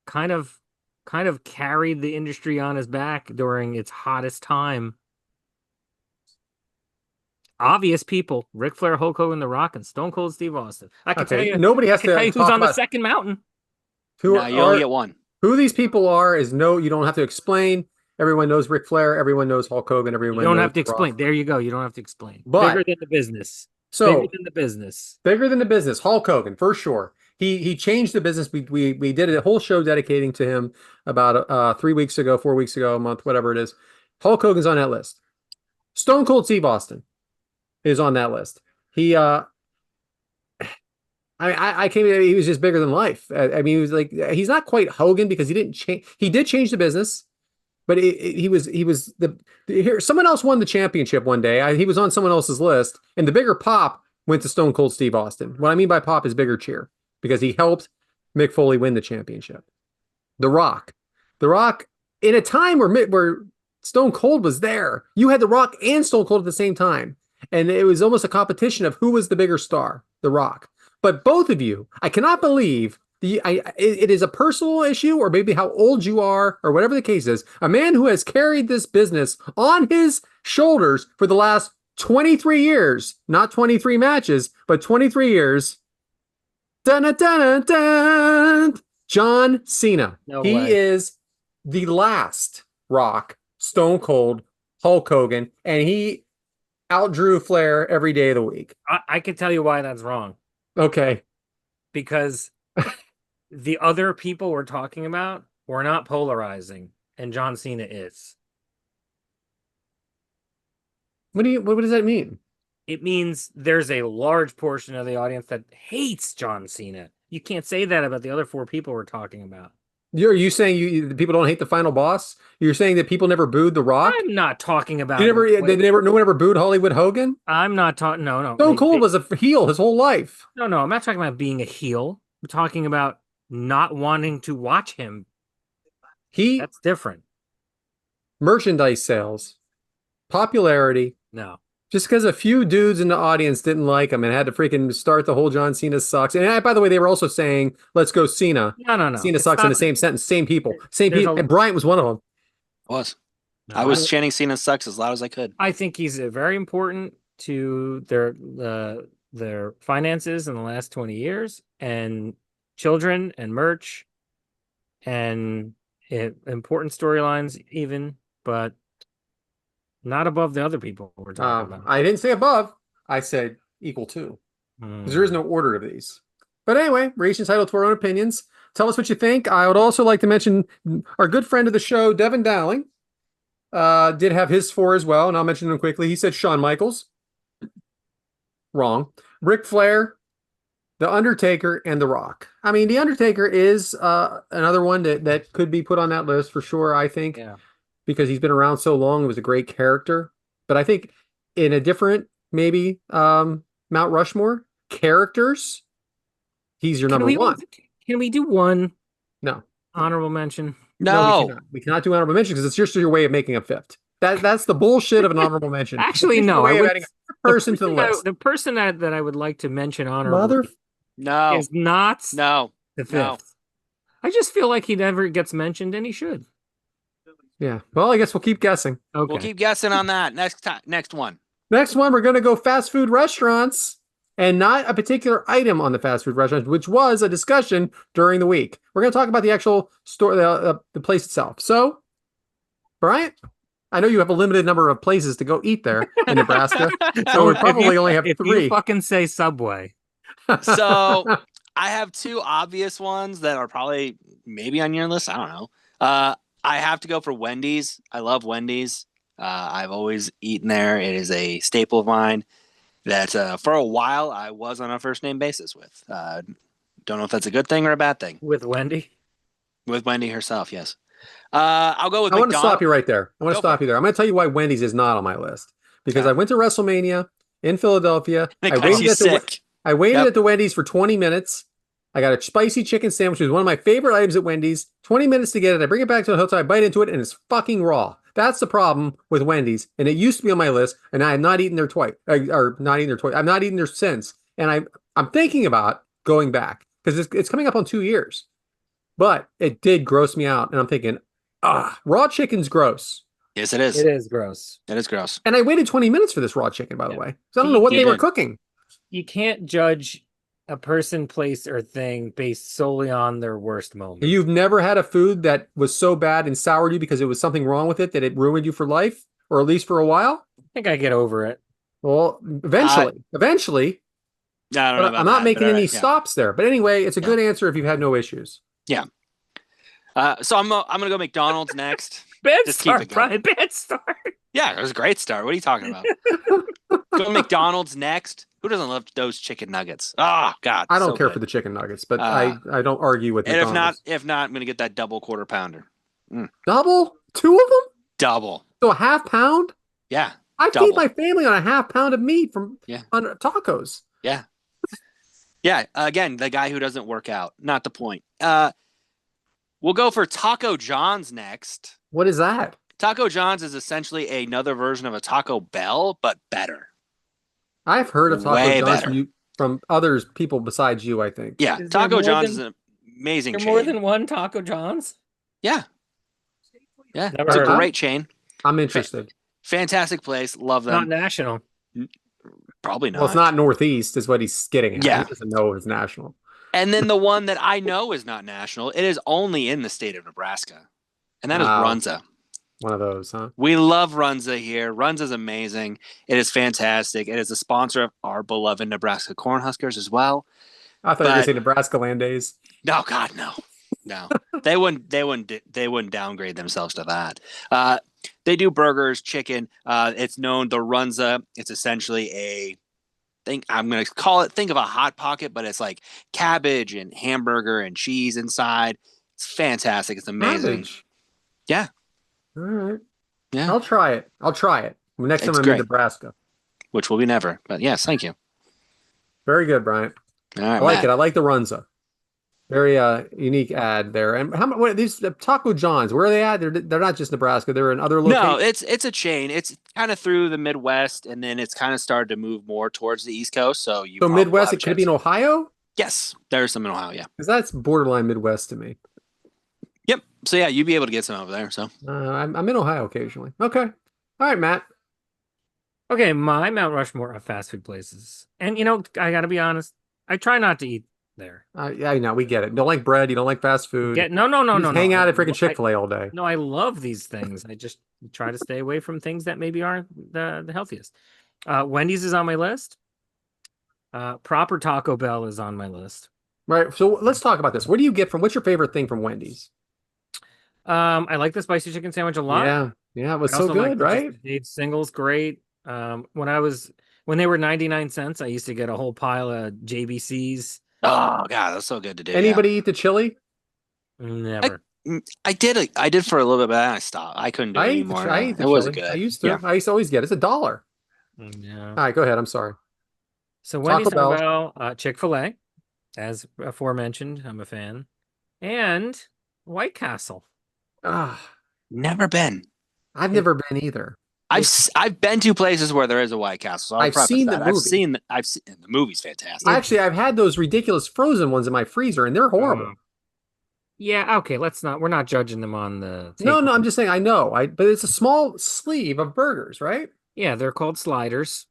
Kind of carried the industry on his back during its hottest time. Obvious people: Ric Flair, Hulk Hogan, The Rock, and Stone Cold Steve Austin. I can tell you. Nobody has to tell you who's on the second mountain. You only get one. Who these people are is you don't have to explain. Everyone knows Ric Flair. Everyone knows Hulk Hogan. Everyone you don't knows have to explain. There you go. You don't have to explain. But, bigger than the business. Bigger than the business. Hulk Hogan for sure. He changed the business. We did a whole show dedicating to him about 3 weeks ago, 4 weeks ago, a month, whatever it is. Hulk Hogan's on that list. Stone Cold Steve Austin is on that list. He he was just bigger than life. I mean, he was like, he's not quite Hogan because he didn't change. He did change the business, but he was here. Someone else won the championship one day. He was on someone else's list, and the bigger pop went to Stone Cold Steve Austin. What I mean by pop is bigger cheer because he helped Mick Foley win the championship. The Rock in a time where Stone Cold was there, you had The Rock and Stone Cold at the same time, and it was almost a competition of who was the bigger star. The Rock. But both of you, I cannot believe it is a personal issue or maybe how old you are or whatever the case is. A man who has carried this business on his shoulders for the last 23 years, not 23 matches, but 23 years. Dun, dun, dun, dun, John Cena. He is the last Rock, Stone Cold, Hulk Hogan, and he outdrew Flair every day of the week. I can tell you why that's wrong. Okay. Because the other people we're talking about were not polarizing, and John Cena is. What does that mean? It means there's a large portion of the audience that hates John Cena. You can't say that about the other 4 people we're talking about. Are you saying the people don't hate the final boss? You're saying that people never booed The Rock? I'm not talking about. No one ever booed Hollywood Hogan? I'm not talking. No. Stone Cold was a heel his whole life. No. I'm not talking about being a heel. I'm talking about not wanting to watch him. That's different. Merchandise sales, popularity. No. Just because a few dudes in the audience didn't like him and had to freaking start the whole John Cena sucks. And by the way, they were also saying, let's go Cena. No. Cena sucks in the same sentence. Same people. And Bryant was one of them. Was. No, I was chanting Cena sucks as loud as I could. I think he's very important to their finances in the last 20 years and children and merch and important storylines even, but not above the other people we're talking about. I didn't say above. I said equal to. Because there is no order of these. But anyway, we're each entitled to our own opinions. Tell us what you think. I would also like to mention our good friend of the show, Devin Dowling, did have his 4 as well, and I'll mention them quickly. He said Shawn Michaels. Wrong. Ric Flair, The Undertaker, and The Rock. I mean, The Undertaker is another one that could be put on that list for sure, I think, because he's been around so long. It was a great character. But I think in a different, maybe, Mount Rushmore, characters, he's your number one. Can we do one No. honorable mention? No. We cannot do honorable mention because it's just your way of making a fifth. That's the bullshit of an honorable mention. Actually, no. I would adding a person to the list. The person that I would like to mention honorably is not the fifth. No. I just feel like he never gets mentioned, and he should. Yeah. Well, I guess we'll keep guessing. Okay. We'll keep guessing on that. Next one. Next one, we're going to go fast food restaurants and not a particular item on the fast food restaurants, which was a discussion during the week. We're going to talk about the actual store, the place itself. So, Bryant, I know you have a limited number of places to go eat there in Nebraska, so we probably only have 3. If you fucking say Subway. So, I have 2 obvious ones that are probably maybe on your list. I don't know. I have to go for Wendy's. I love Wendy's. I've always eaten there. It is a staple of mine that for a while I was on a first name basis with. Don't know if that's a good thing or a bad thing. With Wendy? With Wendy herself, yes. I'll go with I want to McDonald's. stop you right there. I'm going to stop you there. I'm going to tell you why Wendy's is not on my list. Because I went to WrestleMania in Philadelphia. I waited at the Wendy's for 20 minutes. I got a spicy chicken sandwich, which is one of my favorite items at Wendy's. 20 minutes to get it. I bring it back to the hotel. I bite into it, and it's fucking raw. That's the problem with Wendy's, and it used to be on my list, and I have not eaten there twice, or not eaten there twice. I've not eaten there since, and I'm thinking about going back because it's coming up on 2 years. But it did gross me out, and I'm thinking, raw chicken's gross. Yes, it is. It is gross. It is gross. And I waited 20 minutes for this raw chicken, by the way. So I don't know what they were cooking. You can't judge a person, place, or thing based solely on their worst moment. You've never had a food that was so bad and soured you because it was something wrong with it that it ruined you for life, or at least for a while? I think I get over it. Well, eventually. I don't know I'm not making any stops there. But anyway, it's a good answer if you've had no issues. Yeah. So I'm gonna go McDonald's next. Bad start, Brian. Bad start. Yeah, it was a great start. What are you talking about? Go McDonald's next. Who doesn't love those chicken nuggets? Oh God. I don't care for the chicken nuggets, but I don't argue with McDonald's. And if not, I'm gonna get that double quarter pounder. Double? 2 of them? Double. So a half pound? Yeah. I feed my family on a half pound of meat from on tacos. Yeah. Yeah. Again, the guy who doesn't work out. Not the point. We'll go for Taco John's next. What is that? Taco John's is essentially another version of a Taco Bell, but better. I've heard of Taco John's from others, people besides you, I think. Yeah, Taco John's is an amazing chain. More than one Taco John's? Yeah. Yeah, it's a great chain. I'm interested. Fantastic place. Love them. Not national. Probably not. Well, it's not Northeast is what he's getting at. Yeah. He doesn't know it's national. And then the one that I know is not national, it is only in the state of Nebraska. And that is Runza. One of those, huh? We love Runza here. Runza is amazing. It is fantastic. It is a sponsor of our beloved Nebraska Cornhuskers as well. I thought you were going to say Nebraska Land Days. No, God, no. No. They wouldn't downgrade themselves to that. They do burgers, chicken. It's known the Runza. It's essentially I'm going to call it, think of a Hot Pocket, but it's like cabbage and hamburger and cheese inside. It's fantastic. It's amazing. Cabbage. Yeah. All right. Yeah. I'll try it. Next time I'm in Nebraska. Which will be never. But yes, thank you. Very good, Bryant. All right, I like it. I like the Runza. Very unique ad there. And what these Taco John's? Where are they at? They're not just Nebraska. They're in other locations. No, it's a chain. It's kind of through the Midwest, and then it's kind of started to move more towards the East Coast. So Midwest. It could be in Ohio. Yes, there's some in Ohio. Yeah, because that's borderline Midwest to me. Yep. So yeah, you'd be able to get some over there. So I'm in Ohio occasionally. Okay. All right, Matt. Okay, my Mount Rushmore of fast food places. And I gotta be honest, I try not to eat there. Yeah, no, we get it. You don't like bread. You don't like fast food. No, no, no, You no, just no. hang out at freaking I Chick-fil-A all day. no, I love these things. I just try to stay away from things that maybe aren't the healthiest. Wendy's is on my list. Proper Taco Bell is on my list. Right. So let's talk about this. What do you get from? What's your favorite thing from Wendy's? I like the spicy chicken sandwich a lot. Yeah. Yeah. It was I so also like good, right? the Dave singles great. When they were 99 cents, I used to get a whole pile of JBCs. oh god, that's so good to do. Anybody eat the chili? Never. I did for a little bit, but then I stopped. I couldn't do it anymore. I eat the It wasn't chili. I good. used to. Yeah. I used to always get it. It's $1. Yeah. All right, go ahead. I'm sorry. So Taco Wendy's, Taco Bell. Bell, Chick-fil-A, as aforementioned, I'm a fan, and White Castle. Ah, Never been. I've It- never been either. I've been to places where there is a White Castle. So I'll I've preface seen the that. I've movie. seen the movie's fantastic. Actually, I've had those ridiculous frozen ones in my freezer, and they're horrible. Yeah, okay, we're not judging them on the No, take. no, I'm just saying I know. But it's a small sleeve of burgers, right? Yeah, they're called sliders.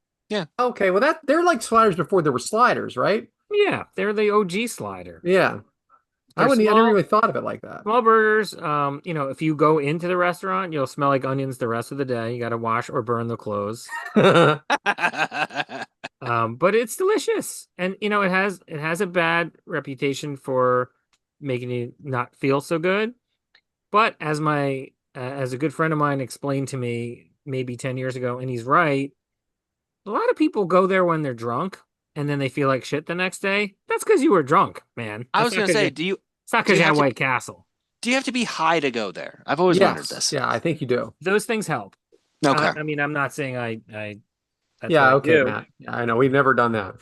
Okay, well they're like sliders before there were sliders, right? Yeah, they're the OG slider. Yeah. I They're never small, really thought of it like that. small burgers. If you go into the restaurant, you'll smell like onions the rest of the day. You got to wash or burn the clothes. But it's delicious, and it has a bad reputation for making you not feel so good. But as a good friend of mine explained to me maybe 10 years ago, and he's right, a lot of people go there when they're drunk and then they feel like shit the next day. That's because you were drunk, man. I was gonna say, it's not because you had White Castle. do you have to be high to go there? I've always wondered this. Yeah, I think you do. Those things help. Okay. I mean, I'm not saying I that's Yeah, what I okay, do. Matt. Yeah, I know we've never done that.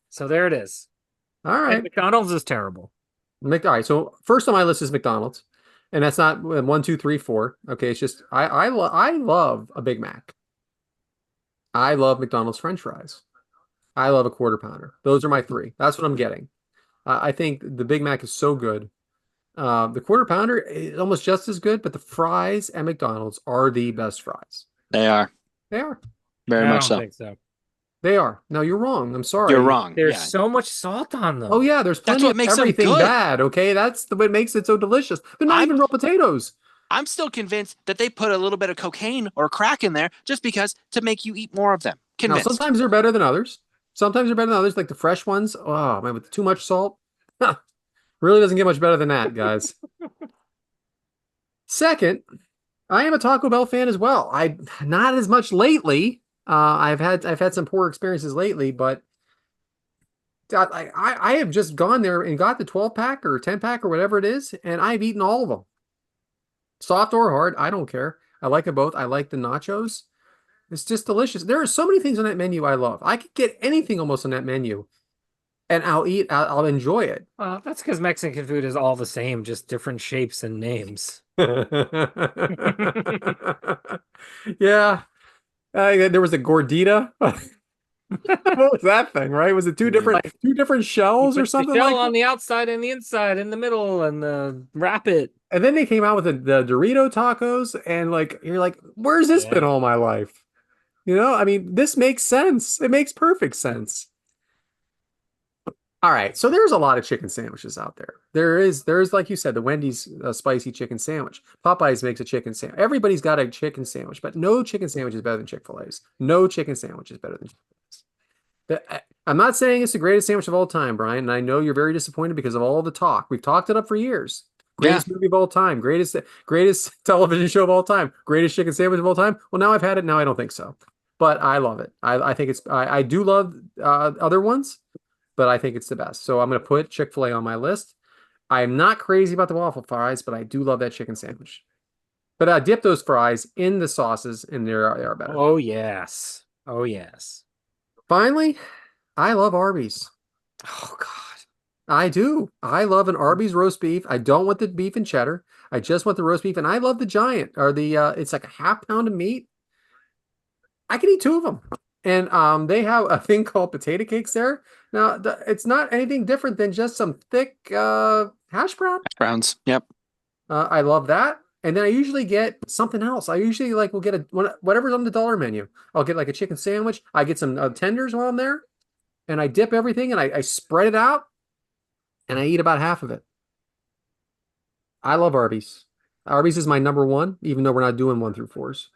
So there it is. All And right. McDonald's is terrible. All right. So first on my list is McDonald's, and that's not 1, 2, 3, 4. Okay, it's just I love a Big Mac. I love McDonald's French fries. I love a quarter pounder. Those are my three. That's what I'm getting. I think the Big Mac is so good. The quarter pounder is almost just as good, but the fries at McDonald's are the best fries. They are. They are. Very I much don't so. think so. They are. No, you're wrong. I'm sorry. You're wrong. There's Yeah. so much salt on them. Oh yeah, there's That's plenty what of makes them everything good. bad. Okay, that's what makes it so delicious. They're not even real potatoes. I'm still convinced that they put a little bit of cocaine or crack in there just because to make you eat more of them. Now, Convinced. sometimes they're better than others. Sometimes they're better than others, like the fresh ones. Oh man, with too much salt, really doesn't get much better than that, guys. Second, I am a Taco Bell fan as well. I not as much lately. I've had some poor experiences lately, but I have just gone there and got the 12-pack or 10-pack or whatever it is, and I've eaten all of them. Soft or hard, I don't care. I like them both. I like the nachos. It's just delicious. There are so many things on that menu I love. I could get anything almost on that menu, and I'll enjoy it. Well, that's because Mexican food is all the same, just different shapes and names. Yeah. There was a gordita. What was that thing, right? Was it two different shells or something the shell like on that? the outside and the inside, in the middle, and wrap it. And then they came out with the Dorito tacos, and you're like, where's this been all my life? I mean, this makes sense. It makes perfect sense. All right, so there's a lot of chicken sandwiches out there. There is like you said, the Wendy's spicy chicken sandwich. Popeyes makes a chicken sandwich. Everybody's got a chicken sandwich, but no chicken sandwich is better than Chick-fil-A's. No chicken sandwich is better than Chick-fil-A's. I'm not saying it's the greatest sandwich of all time, Brian, and I know you're very disappointed because of all the talk. We've talked it up for years. Greatest movie of all time, greatest television show of all time, greatest chicken sandwich of all time. Well, now I've had it. Now I don't think so, but I love it. I think I do love other ones, but I think it's the best. So I'm going to put Chick-fil-A on my list. I'm not crazy about the waffle fries, but I do love that chicken sandwich. But I dip those fries in the sauces, and they are better. Oh yes. Oh yes. Finally, I love Arby's. Oh God. I do. I love an Arby's roast beef. I don't want the beef and cheddar. I just want the roast beef, and I love the giant or it's like a half pound of meat. I can eat 2 of them. And they have a thing called potato cakes there. Now, it's not anything different than just some thick Hash brown. Browns. Yep. I love that. And then I usually get something else. I usually will get whatever's on the dollar menu. I'll get like a chicken sandwich. I get some tenders while I'm there, and I dip everything and I spread it out, and I eat about half of it. I love Arby's. Arby's is my number one, even though we're not doing 1 through 4s.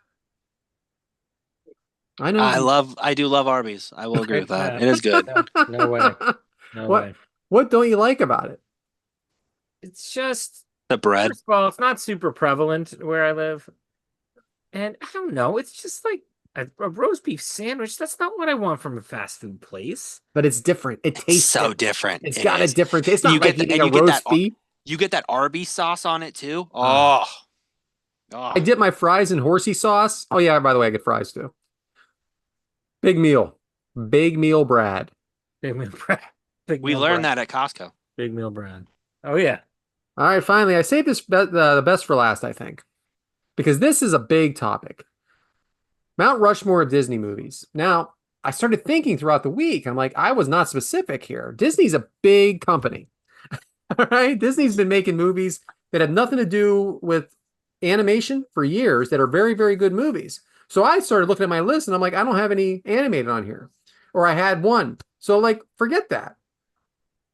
I know. I do love Arby's. I will agree with that. Yeah. It is good. No way. No What way. what don't you like about it? It's just, The bread. first of all, it's not super prevalent where I live. And I don't know. It's just like a roast beef sandwich. That's not what I want from a fast food place. But it's different. It tastes So different. different. It's It got is. a different taste. It's not You like get the- eating and a you get roast that- beef. You get that Arby's sauce on it too. Ah. Oh. I dip my fries in horsey sauce. Oh yeah, by the way, I get fries too. Big meal. Big meal Brad. Big meal bread. We learned that at Costco. Big meal bread. Oh yeah. All right, finally, I saved the best for last, I think, because this is a big topic. Mount Rushmore of Disney movies. Now, I started thinking throughout the week. I'm like, I was not specific here. Disney's a big company. All right, Disney's been making movies that have nothing to do with animation for years that are very, very good movies. So I started looking at my list and I'm like, I don't have any animated on here, or I had one. So like, forget that.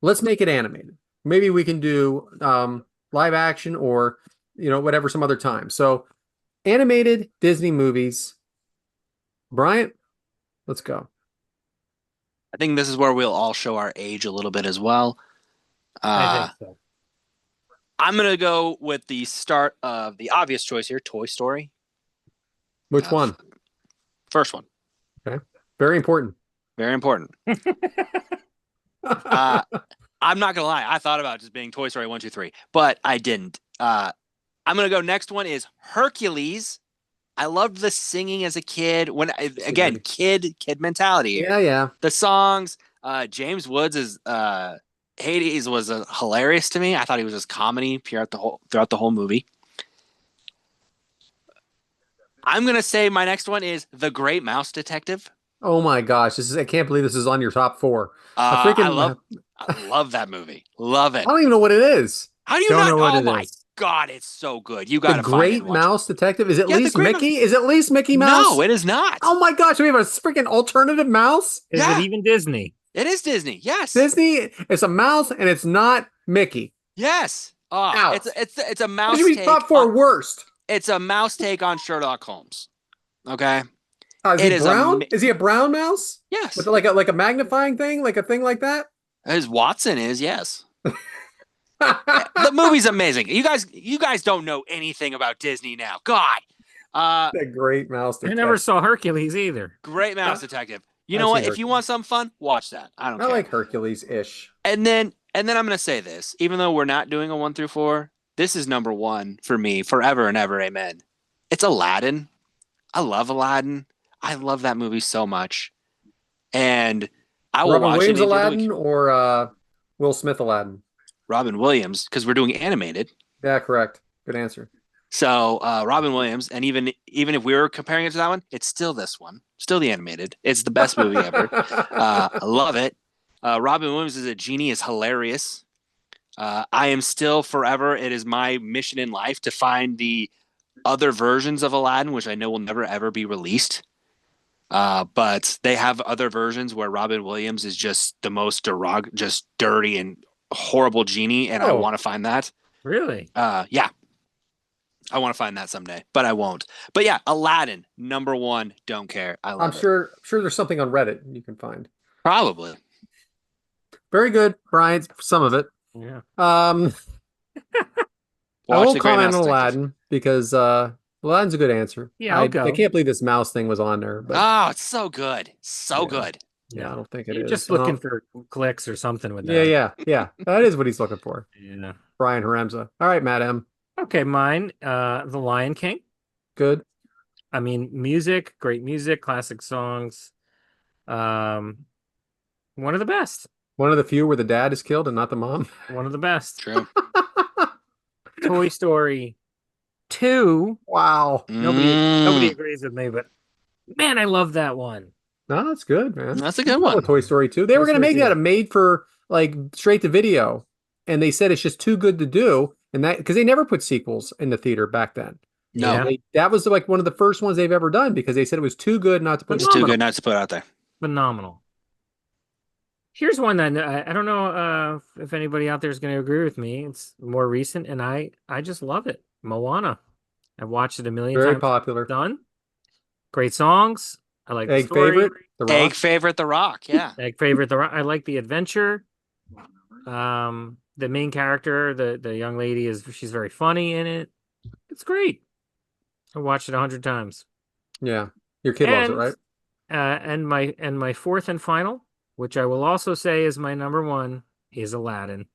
Let's make it animated. Maybe we can do live action or, whatever, some other time. So animated Disney movies. Bryant, let's go. I think this is where we'll all show our age a little bit as well. I think so. I'm going to go with the start of the obvious choice here, Toy Story. Which one? First one. Okay. Very important. Very important. I'm not going to lie. I thought about just being Toy Story 1, 2, 3, but I didn't. I'm going to go next one is Hercules. I loved the singing as a kid. Again, kid mentality. Yeah. The songs, James Woods is Hades was hilarious to me. I thought he was just comedy throughout the whole movie. I'm gonna say my next one is The Great Mouse Detective. Oh my gosh, I can't believe this is on your top 4. I love that movie. Love it. I don't even know what it is. How do you Don't not? know what Oh it my is. God, it's so good. You got The to find it. Great and watch Mouse Detective? Is it at Yeah, The least Great Mickey? Is it at least Mickey Mouse? No, it is not. Oh my gosh, we have a freaking alternative mouse? Is Yeah. it even Disney? It is Disney. Yes. Disney, it's a mouse and it's not Mickey. Yes. Ow. It's a mouse It should be take. top 4 worst. It's a mouse take on Sherlock Holmes. Okay. Is It he is brown? Is he a brown mouse? Yes. With like a magnifying thing? Like a thing like that? As Watson is, yes. The movie's amazing. You guys don't know anything about Disney now. God. The Great Mouse I Detective. never saw Hercules either. Great Mouse Detective. You I've know seen what? If Hercules. you want some fun, watch that. I don't I care. like Hercules-ish. And then I'm gonna say this. Even though we're not doing a 1 through 4, this is number 1 for me, forever and ever. Amen. It's Aladdin. I love Aladdin. I love that movie so much. And I will Robin watch Williams it every Aladdin week. or Will Smith Aladdin? Robin Williams, because we're doing animated. Yeah, correct. Good answer. So Robin Williams, and even if we were comparing it to that one, it's still this one, still the animated. It's the best movie ever. I love it. Robin Williams as a genie is hilarious. I am still forever. It is my mission in life to find the other versions of Aladdin, which I know will never ever be released. But they have other versions where Robin Williams is just the most just dirty and horrible genie, and I Oh. want to find that. Really? Yeah. I want to find that someday, but I won't. But yeah, Aladdin, number 1. Don't care. I love I'm it. sure there's something on Reddit you can find. Probably. Very good, Brian. Some of it. Yeah. I Watch won't The Great comment Mouse on Detective. Aladdin because Aladdin's a good answer. Yeah, I'll go. I can't believe this mouse thing was on there, but Oh, it's so good. So Yeah. good. yeah, I don't think it You're is. just And looking for clicks or something with that. yeah. That is what he's looking for. Yeah. Brian Haremza. All right, Matt M. Okay, mine. The Lion King. Good. I mean, great music, classic songs. One of the best. One of the few where the dad is killed and not the mom. One of the best. True. Toy Story 2. Wow. Nobody agrees with me, but man, I love that one. No, that's good, man. That's a good I love one. Toy Story 2. They Toy were going to Story make 2. that a made for like straight to video and they said it's just too good to do, and that because they never put sequels in the theater back then. No, Yeah. That was like one of the first ones they've ever done because they said it was too good not to put in it's the too theater. good not to put out there. Phenomenal. Here's one that I don't know if anybody out there is going to agree with me. It's more recent, and I just love it. Moana. I've watched it a million Very times. popular. Done. Great songs. I like the Egg story. favorite, The Rock. Egg favorite, The Rock. Yeah. Egg favorite. I like the adventure. The main character, the young lady, she's very funny in it. It's great. I watched it 100 times. Yeah, your kid loves it, And right? my fourth and final, which I will also say is my number one, is Aladdin.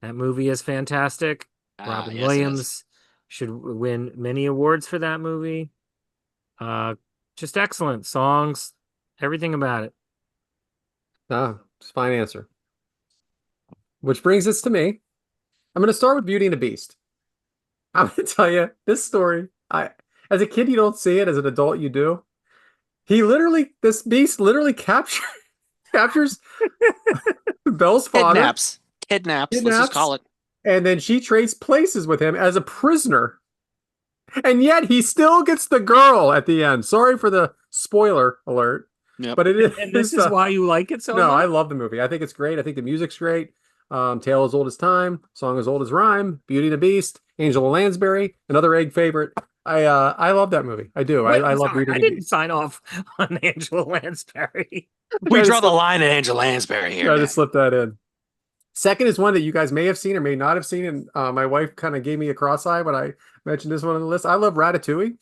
That movie is fantastic. Robin Yes, it is. Williams should win many awards for that movie. Just excellent songs, everything about it. It's a fine answer. Which brings us to me. I'm going to start with Beauty and the Beast. I'm going to tell you this story. As a kid, you don't see it. As an adult, you do. This beast literally captures Belle's father, Kidnaps. Let's just call it. and then she trades places with him as a prisoner. And yet he still gets the girl at the end. Sorry for the spoiler alert. Yep. But it is. And this is why you like it so much? No, I love the movie. I think it's great. I think the music's great. Tale as old as time, song as old as rhyme, Beauty and the Beast, Angela Lansbury, another egg favorite. I love that movie. I do. Wait, I love sorry, Beauty I and the didn't Beast. sign off on Angela Lansbury. We draw the line at Angela Lansbury here. I just slipped that in. Second is one that you guys may have seen or may not have seen, and my wife kind of gave me a cross eye when I mentioned this one on the list. I love Ratatouille.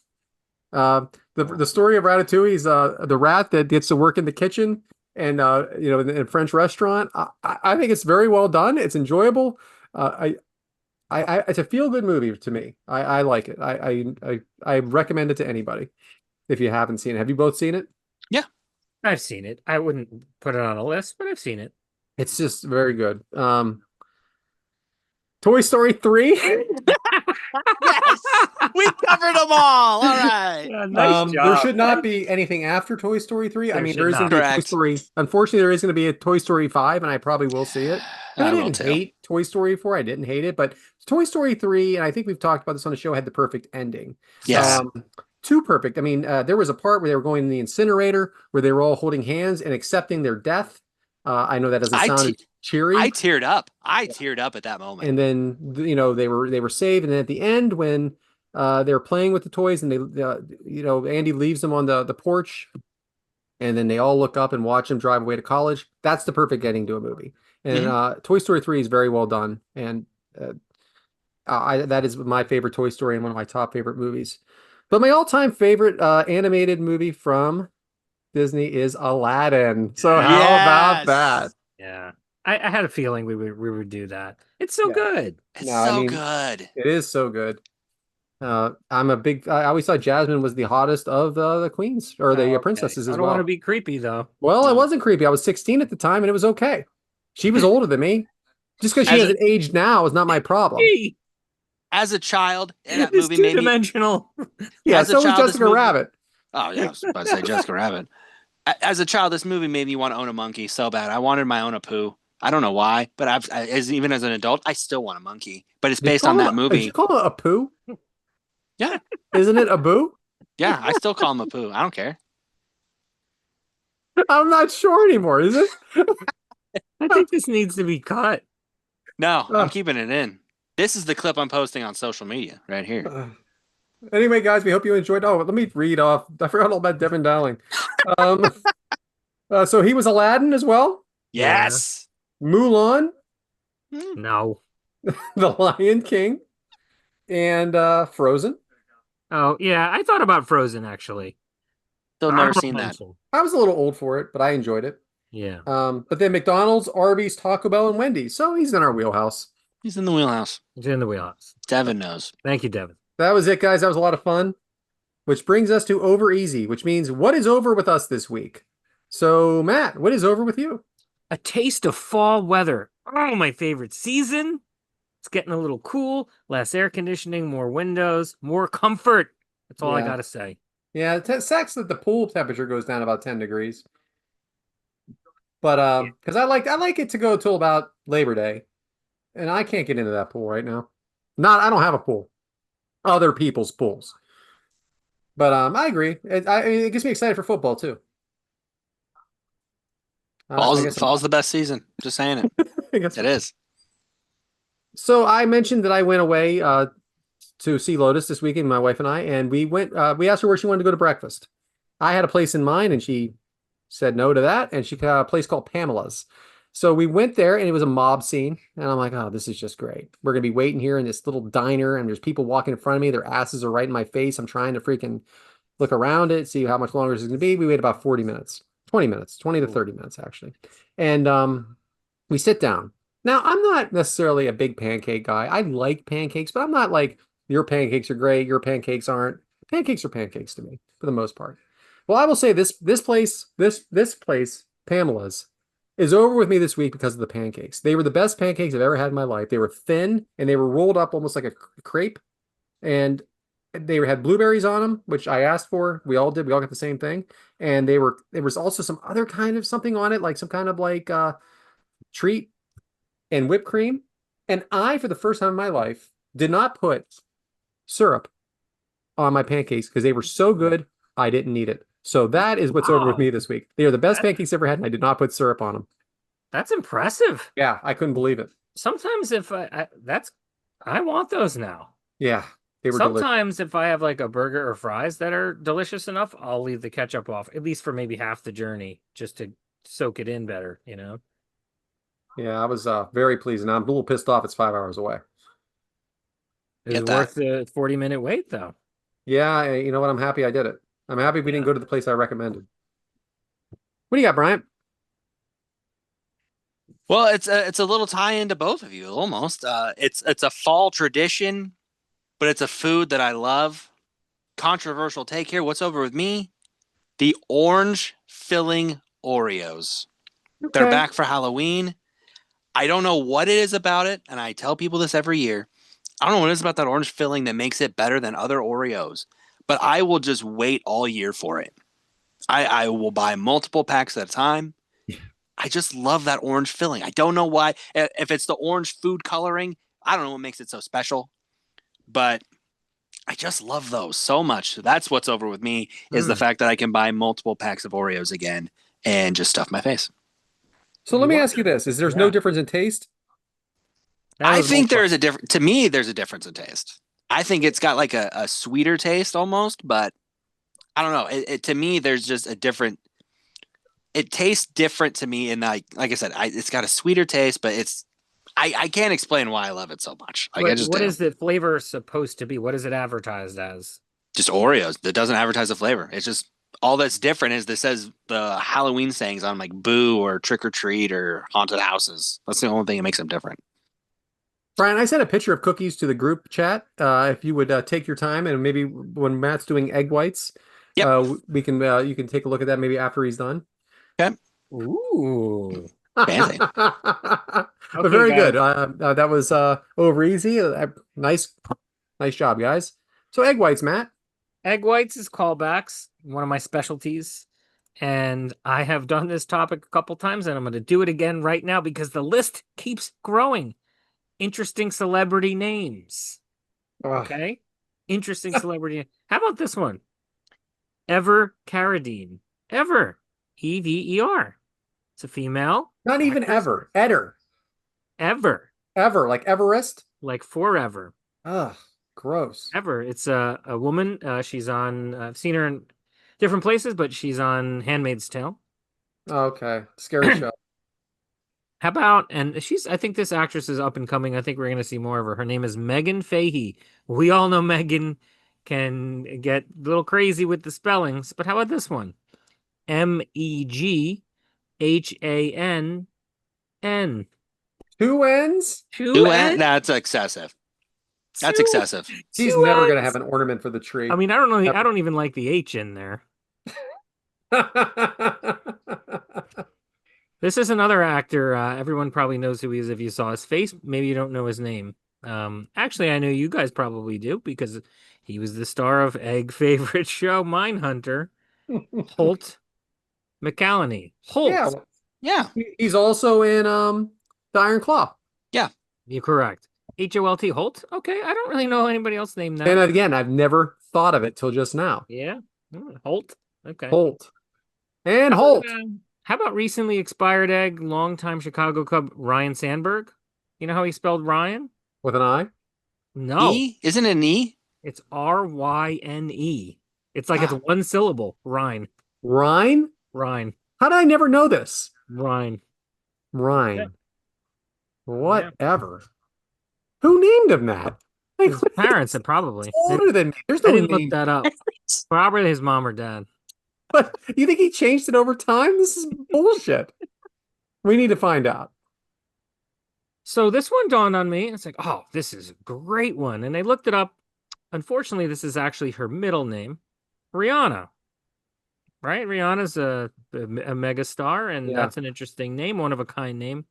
The story of Ratatouille is the rat that gets to work in the kitchen and in a French restaurant. I think it's very well done. It's enjoyable. It's a feel good movie to me. I like it. I recommend it to anybody if you haven't seen it. Have you both seen it? Yeah, I've seen it. I wouldn't put it on a list, but I've seen it. It's just very good. Toy Story 3. yes, we covered them all. All right. Yeah, nice job. There should not be anything after Toy Story 3. I mean, there is going to be a Toy Correct. Story. Unfortunately, there is going to be a Toy Story 5, and I probably will see it. I will didn't too. hate Toy Story 4. I didn't hate it, but Toy Story 3, and I think we've talked about this on the show, had the perfect ending. Yes. Too perfect. I mean, there was a part where they were going in the incinerator, where they were all holding hands and accepting their death. I know that doesn't sound cheery. I teared up. I teared up at that moment. And then they were saved, and then at the end when they were playing with the toys, and Andy leaves them on the porch, and then they all look up and watch him drive away to college. That's the perfect ending to a movie. And Toy Story 3 is very well done, and that is my favorite Toy Story and one of my top favorite movies. But my all-time favorite animated movie from Disney is Aladdin. So how about that? Yeah. I had a feeling we would do that. It's so good. It's good. It is so good. I always thought Jasmine was the hottest of the queens or the princesses as well. I don't want to be creepy though. Well, it wasn't creepy. I was 16 at the time and it was okay. She was older than me. Just because she hasn't aged now is not my problem. As a child, that it's movie made me two-dimensional. Yeah, so was Jessica Rabbit. Oh yeah, I was about to say Jessica Rabbit. As a child, this movie made me want to own a monkey so bad. I wanted my own Apu. I don't know why, but even as an adult, I still want a monkey. But it's based on that movie. Did you call it Apu? Yeah. Isn't it Abu? Yeah, I still call him Apu. I don't care. I'm not sure anymore, is it? I think this needs to be cut. No, I'm keeping it in. This is the clip I'm posting on social media right here. Anyway, guys, we hope you enjoyed. Oh, let me read off. I forgot all about Devin Dowling. So he was Aladdin as well? Yes. Mulan? No. The Lion King? And Frozen? Oh, yeah. I thought about Frozen, actually. Still never seen that. I was a little old for it, but I enjoyed it. Yeah. But then McDonald's, Arby's, Taco Bell, and Wendy's. So he's in our wheelhouse. He's in the wheelhouse. He's in the wheelhouse. Devin knows. Thank you, Devin. That was it, guys. That was a lot of fun. Which brings us to Over Easy, which means what is over with us this week? So, Matt, what is over with you? A taste of fall weather. Oh, my favorite season. It's getting a little cool. Less air conditioning, more windows, more comfort. That's all I got to say. Yeah, it sucks that the pool temperature goes down about 10 degrees. But because I like it to go till about Labor Day. And I can't get into that pool right now. I don't have a pool. Other people's pools. But I agree. It gets me excited for football too. I guess Fall's the best season. Just saying it. I guess It is. so. I mentioned that I went away to see Lotus this weekend, my wife and I, and we went. We asked her where she wanted to go to breakfast. I had a place in mind, and she said no to that, and she got a place called Pamela's. So we went there, and it was a mob scene, and I'm like, oh, this is just great. We're gonna be waiting here in this little diner, and there's people walking in front of me. Their asses are right in my face. I'm trying to freaking look around it, see how much longer this is gonna be. We wait about 40 minutes, 20 minutes, 20 to 30 minutes actually, and we sit down. Now, I'm not necessarily a big pancake guy. I like pancakes, but I'm not like your pancakes are great, your pancakes aren't. Pancakes are pancakes to me for the most part. Well, I will say this place, Pamela's, is over with me this week because of the pancakes. They were the best pancakes I've ever had in my life. They were thin and they were rolled up almost like a crepe, and they had blueberries on them, which I asked for. We all did. We all got the same thing, and there was also some other kind of something on it, like some kind of like treat and whipped cream. And I, for the first time in my life, did not put syrup on my pancakes because they were so good, I didn't need it. So that is what's over with me this week. They are the best pancakes ever had, and I did not put syrup on them. That's impressive. Yeah, I couldn't believe it. Sometimes if I want those now. Yeah, they were delicious. Sometimes if I have like a burger or fries that are delicious enough, I'll leave the ketchup off, at least for maybe half the journey, just to soak it in better, you know? Yeah, I was very pleased, and I'm a little pissed off. It's 5 hours away. Is Get it that. worth the 40-minute wait though? Yeah, you know what? I'm happy I did it. I'm happy we didn't go to the place I recommended. What do you got, Bryant? Well, it's a little tie into both of you almost. It's a fall tradition, but it's a food that I love. Controversial take here. What's over with me? The orange filling Oreos. They're Okay. back for Halloween. I don't know what it is about it, and I tell people this every year. I don't know what it is about that orange filling that makes it better than other Oreos, but I will just wait all year for it. I will buy multiple packs at a time. I just love that orange filling. I don't know why. If it's the orange food coloring, I don't know what makes it so special, but I just love those so much. That's what's over with me is the fact that I can buy multiple packs of Oreos again and just stuff my face. So let me ask you this: there's no difference in taste? I think there is a difference. To me, there's a difference in taste. I think it's got like a sweeter taste almost, but I don't know. To me, there's just a different. It tastes different to me, and like I said, it's got a sweeter taste, but I can't explain why I love it so much. Like What is the flavor supposed to be? What is it advertised as? just Oreos. That doesn't advertise the flavor. It's just all that's different is this says the Halloween sayings on like boo or trick or treat or haunted houses. That's the only thing that makes them different. Brian, I sent a picture of cookies to the group chat. If you would take your time and maybe when Matt's doing egg whites, Yep. we can you can take a look at that maybe after he's done. Okay. Ooh. Fancy. But Okay, very guys. good. That was over easy. Nice job, guys. So egg whites, Matt. Egg whites is callbacks, one of my specialties. And I have done this topic a couple times, and I'm going to do it again right now because the list keeps growing. Interesting celebrity names. Ugh. Okay? Interesting celebrity. How about this one? Ever Carradine. Ever. Ever. It's a female. Not even actress. ever. Eder. Ever. Ever. Like Everest. Like forever. Ugh. Gross. Ever. It's a woman. She's on, I've seen her in different places, but she's on Handmaid's Tale. Okay. Scary show. How about, and I think this actress is up and coming. I think we're going to see more of her. Her name is Megan Fahey. We all know Megan can get a little crazy with the spellings, but how about this one? Meghann. Two ends? Two N's? That's excessive. That's excessive. She's Two never going to N's? have an ornament for the tree. I mean, I don't know. I don't even like the H in there. This is another actor. Everyone probably knows who he is if you saw his face. Maybe you don't know his name. Actually, I know you guys probably do because he was the star of Egg favorite show Mindhunter. Holt McCallany. Holt. Yeah. Yeah. He's also in the Iron Claw. Yeah. You're correct. Holt. Holt? Okay, I don't really know anybody else named that. And again, I've never thought of it till just now. Yeah. Holt. Okay. Holt. And How Holt. about, how about recently expired egg, longtime Chicago Cub Ryan Sandberg? You know how he spelled Ryan? With an I? No, E? Isn't it an E? it's Ryne. It's like it's Wow. one syllable. Ryan. Rhine? Ryan. How did I never know this? Ryan. Rhine. Yeah. Whatever. Who named him that? Like, His parents had probably. he's older than me. There's I no didn't look name. that up. Probably his mom or dad. But you think he changed it over time? This is bullshit. We need to find out. So this one dawned on me. It's like, oh, this is a great one. And I looked it up. Unfortunately, this is actually her middle name, Rihanna. Right? Rihanna's a mega star, and Yeah. that's an interesting name, one of a kind name.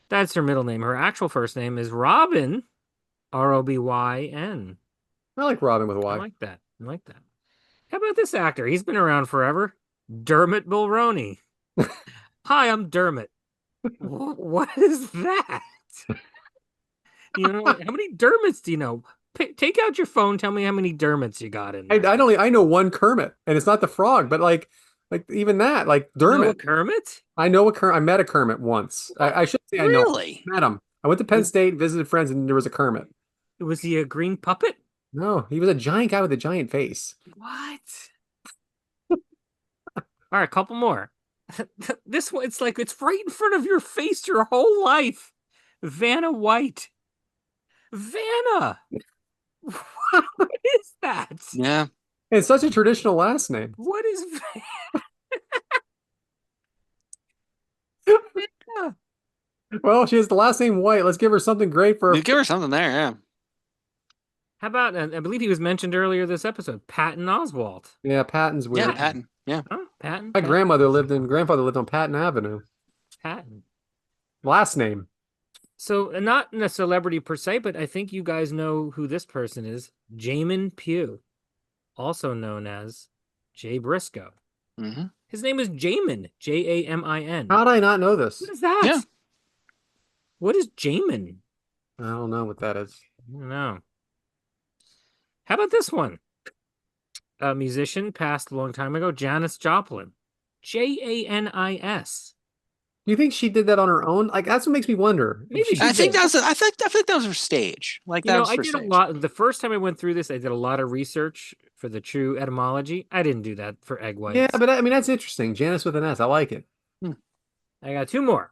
That's her middle name. Her actual first name is Robin, Robyn. I like Robin with a I Y. like that. I like that. How about this actor? He's been around forever. Dermot Mulroney. Hi, I'm Dermot. What is that? You know, how many Dermots do you know? Take out your phone. Tell me how many Dermots you got in I there. I know one Kermit, and it's not the frog, but like even that, like You know a Dermot. Kermit? I know a Kermit. I met a Kermit once. I should say I know. Really? Met him. I went to Penn State, visited friends, and there was a Kermit. Was he a green puppet? No, he was a giant guy with a giant face. What? All right, a couple more. This one, it's like it's right in front of your face your whole life. Vanna White. Vanna. What is that? Yeah. It's such a traditional last name. What is Vanna? Well, she has the last name White. Let's give her something great for. You give her something there, yeah. How about, I believe he was mentioned earlier this episode, Patton Oswalt. Yeah, Patton's weird. Yeah, Patton. Yeah. Huh? Patton? My grandfather lived on Patton Avenue. Patton. Last name. So, not in a celebrity per se, but I think you guys know who this person is. Jamin Pugh, also known as Jay Briscoe. Mm-hmm. His name is Jamin, Jamin. How did I not know this? What is that? Yeah. What is Jamin? I don't know what that is. I don't know. How about this one? A musician passed a long time ago, Janis Joplin. Janis. You think she did that on her own? Like that's what makes me wonder. Maybe she I think did. I think that was her stage. Like You that know, was I her did stage. a lot. The first time I went through this, I did a lot of research for the true etymology. I didn't do that for egg whites. Yeah, but I mean that's interesting. Janice with an S. I like it. I got two more.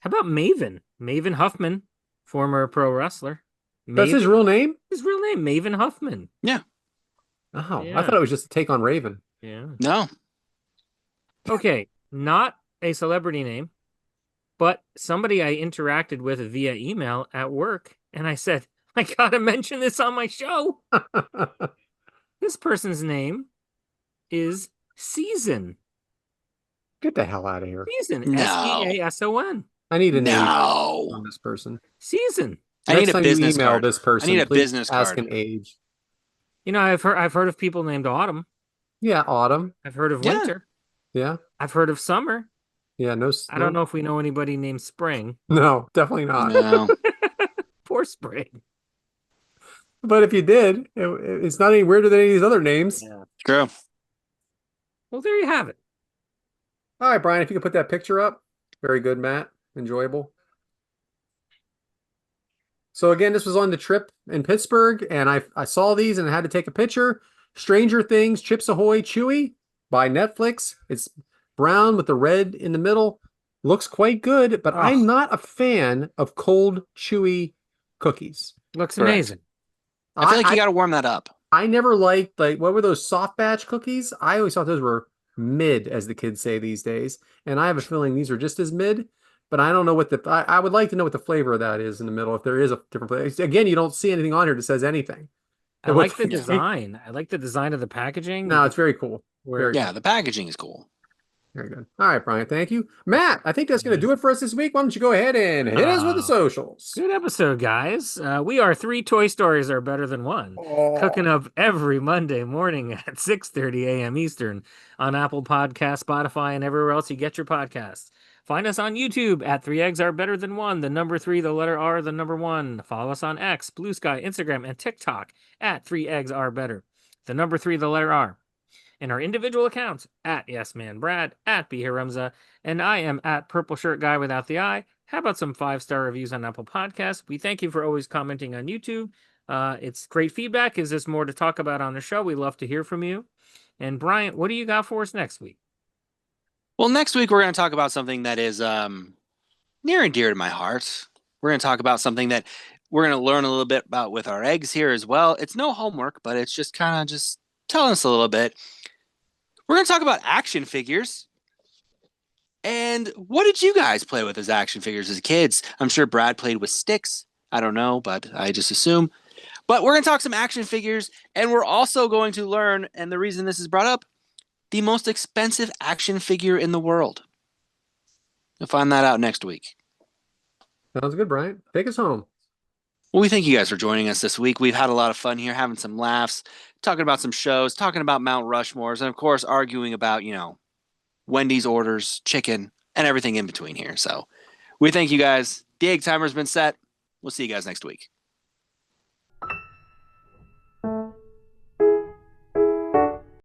How about Maven? Maven Huffman, former pro wrestler. That's his real name? His real name, Maven Huffman. Yeah. Oh, Yeah. I thought it was just a take on Raven. Yeah. No. Okay, not a celebrity name, but somebody I interacted with via email at work, and I said, I gotta mention this on my show. This person's name is Season. Get the hell out of here. Season. No. Season. I need a name No. on this person. Season. I Next need a time you business email card. this person, I need a please business ask card. an age. You know, I've heard of people named Autumn. Yeah, autumn. I've heard of Yeah. winter. Yeah. I've heard of summer. Yeah, no. I don't know if we know anybody named Spring. No, definitely not. No. Poor Spring. But if you did, it's not any weirder than any of these other names. Yeah. True. Well, there you have it. All right, Brian, if you could put that picture up. Very good, Matt. Enjoyable. So again, this was on the trip in Pittsburgh, and I saw these and I had to take a picture. Stranger Things, Chips Ahoy Chewy by Netflix. It's brown with the red in the middle. Looks quite good, but I'm not a fan of cold, chewy cookies. Looks Correct. amazing. I feel like you got to warm that up. I never liked, like, what were those soft batch cookies? I always thought those were mid, as the kids say these days. And I have a feeling these are just as mid, but I don't know what I would like to know what the flavor of that is in the middle, if there is a different flavor. Again, you don't see anything on here that says anything. I like the design. I like the design of the packaging. No, it's very cool. Very Yeah, the packaging is cool. Very good. All right, Brian, thank you. Matt, I think that's going to do it for us this week. Why don't you go ahead and hit us with the socials? Good episode, guys. We are 3 Toy Stories Are Better Than One. Cooking up every Monday morning at 6:30 a.m. Eastern on Apple Podcasts, Spotify, and everywhere else you get your podcasts. Find us on YouTube at 3 Eggs Are Better Than One, the number 3, the letter R, the number 1. Follow us on X, Blue Sky, Instagram, and TikTok at 3 Eggs Are Better, the number 3, the letter R. And our individual accounts at Yes Man Brad, at Be Here Rumza, and I am at Purple Shirt Guy Without the Eye. How about some 5-star reviews on Apple Podcasts? We thank you for always commenting on YouTube. It's great feedback. Is this more to talk about on the show? We love to hear from you. And Bryant, what do you got for us next week? Well, next week we're going to talk about something that is near and dear to my heart. We're going to talk about something that we're going to learn a little bit about with our eggs here as well. It's no homework, but it's just kind of just telling us a little bit. We're going to talk about action figures. And what did you guys play with as action figures as kids? I'm sure Brad played with sticks. I don't know, but I just assume. But we're going to talk some action figures, and we're also going to learn, and the reason this is brought up, the most expensive action figure in the world. You'll find that out next week. Sounds good, Bryant. Take us home. Well, we thank you guys for joining us this week. We've had a lot of fun here, having some laughs, talking about some shows, talking about Mount Rushmores, and of course, arguing about, Wendy's orders, chicken, and everything in between here. So we thank you guys. The egg timer's been set. We'll see you guys next week.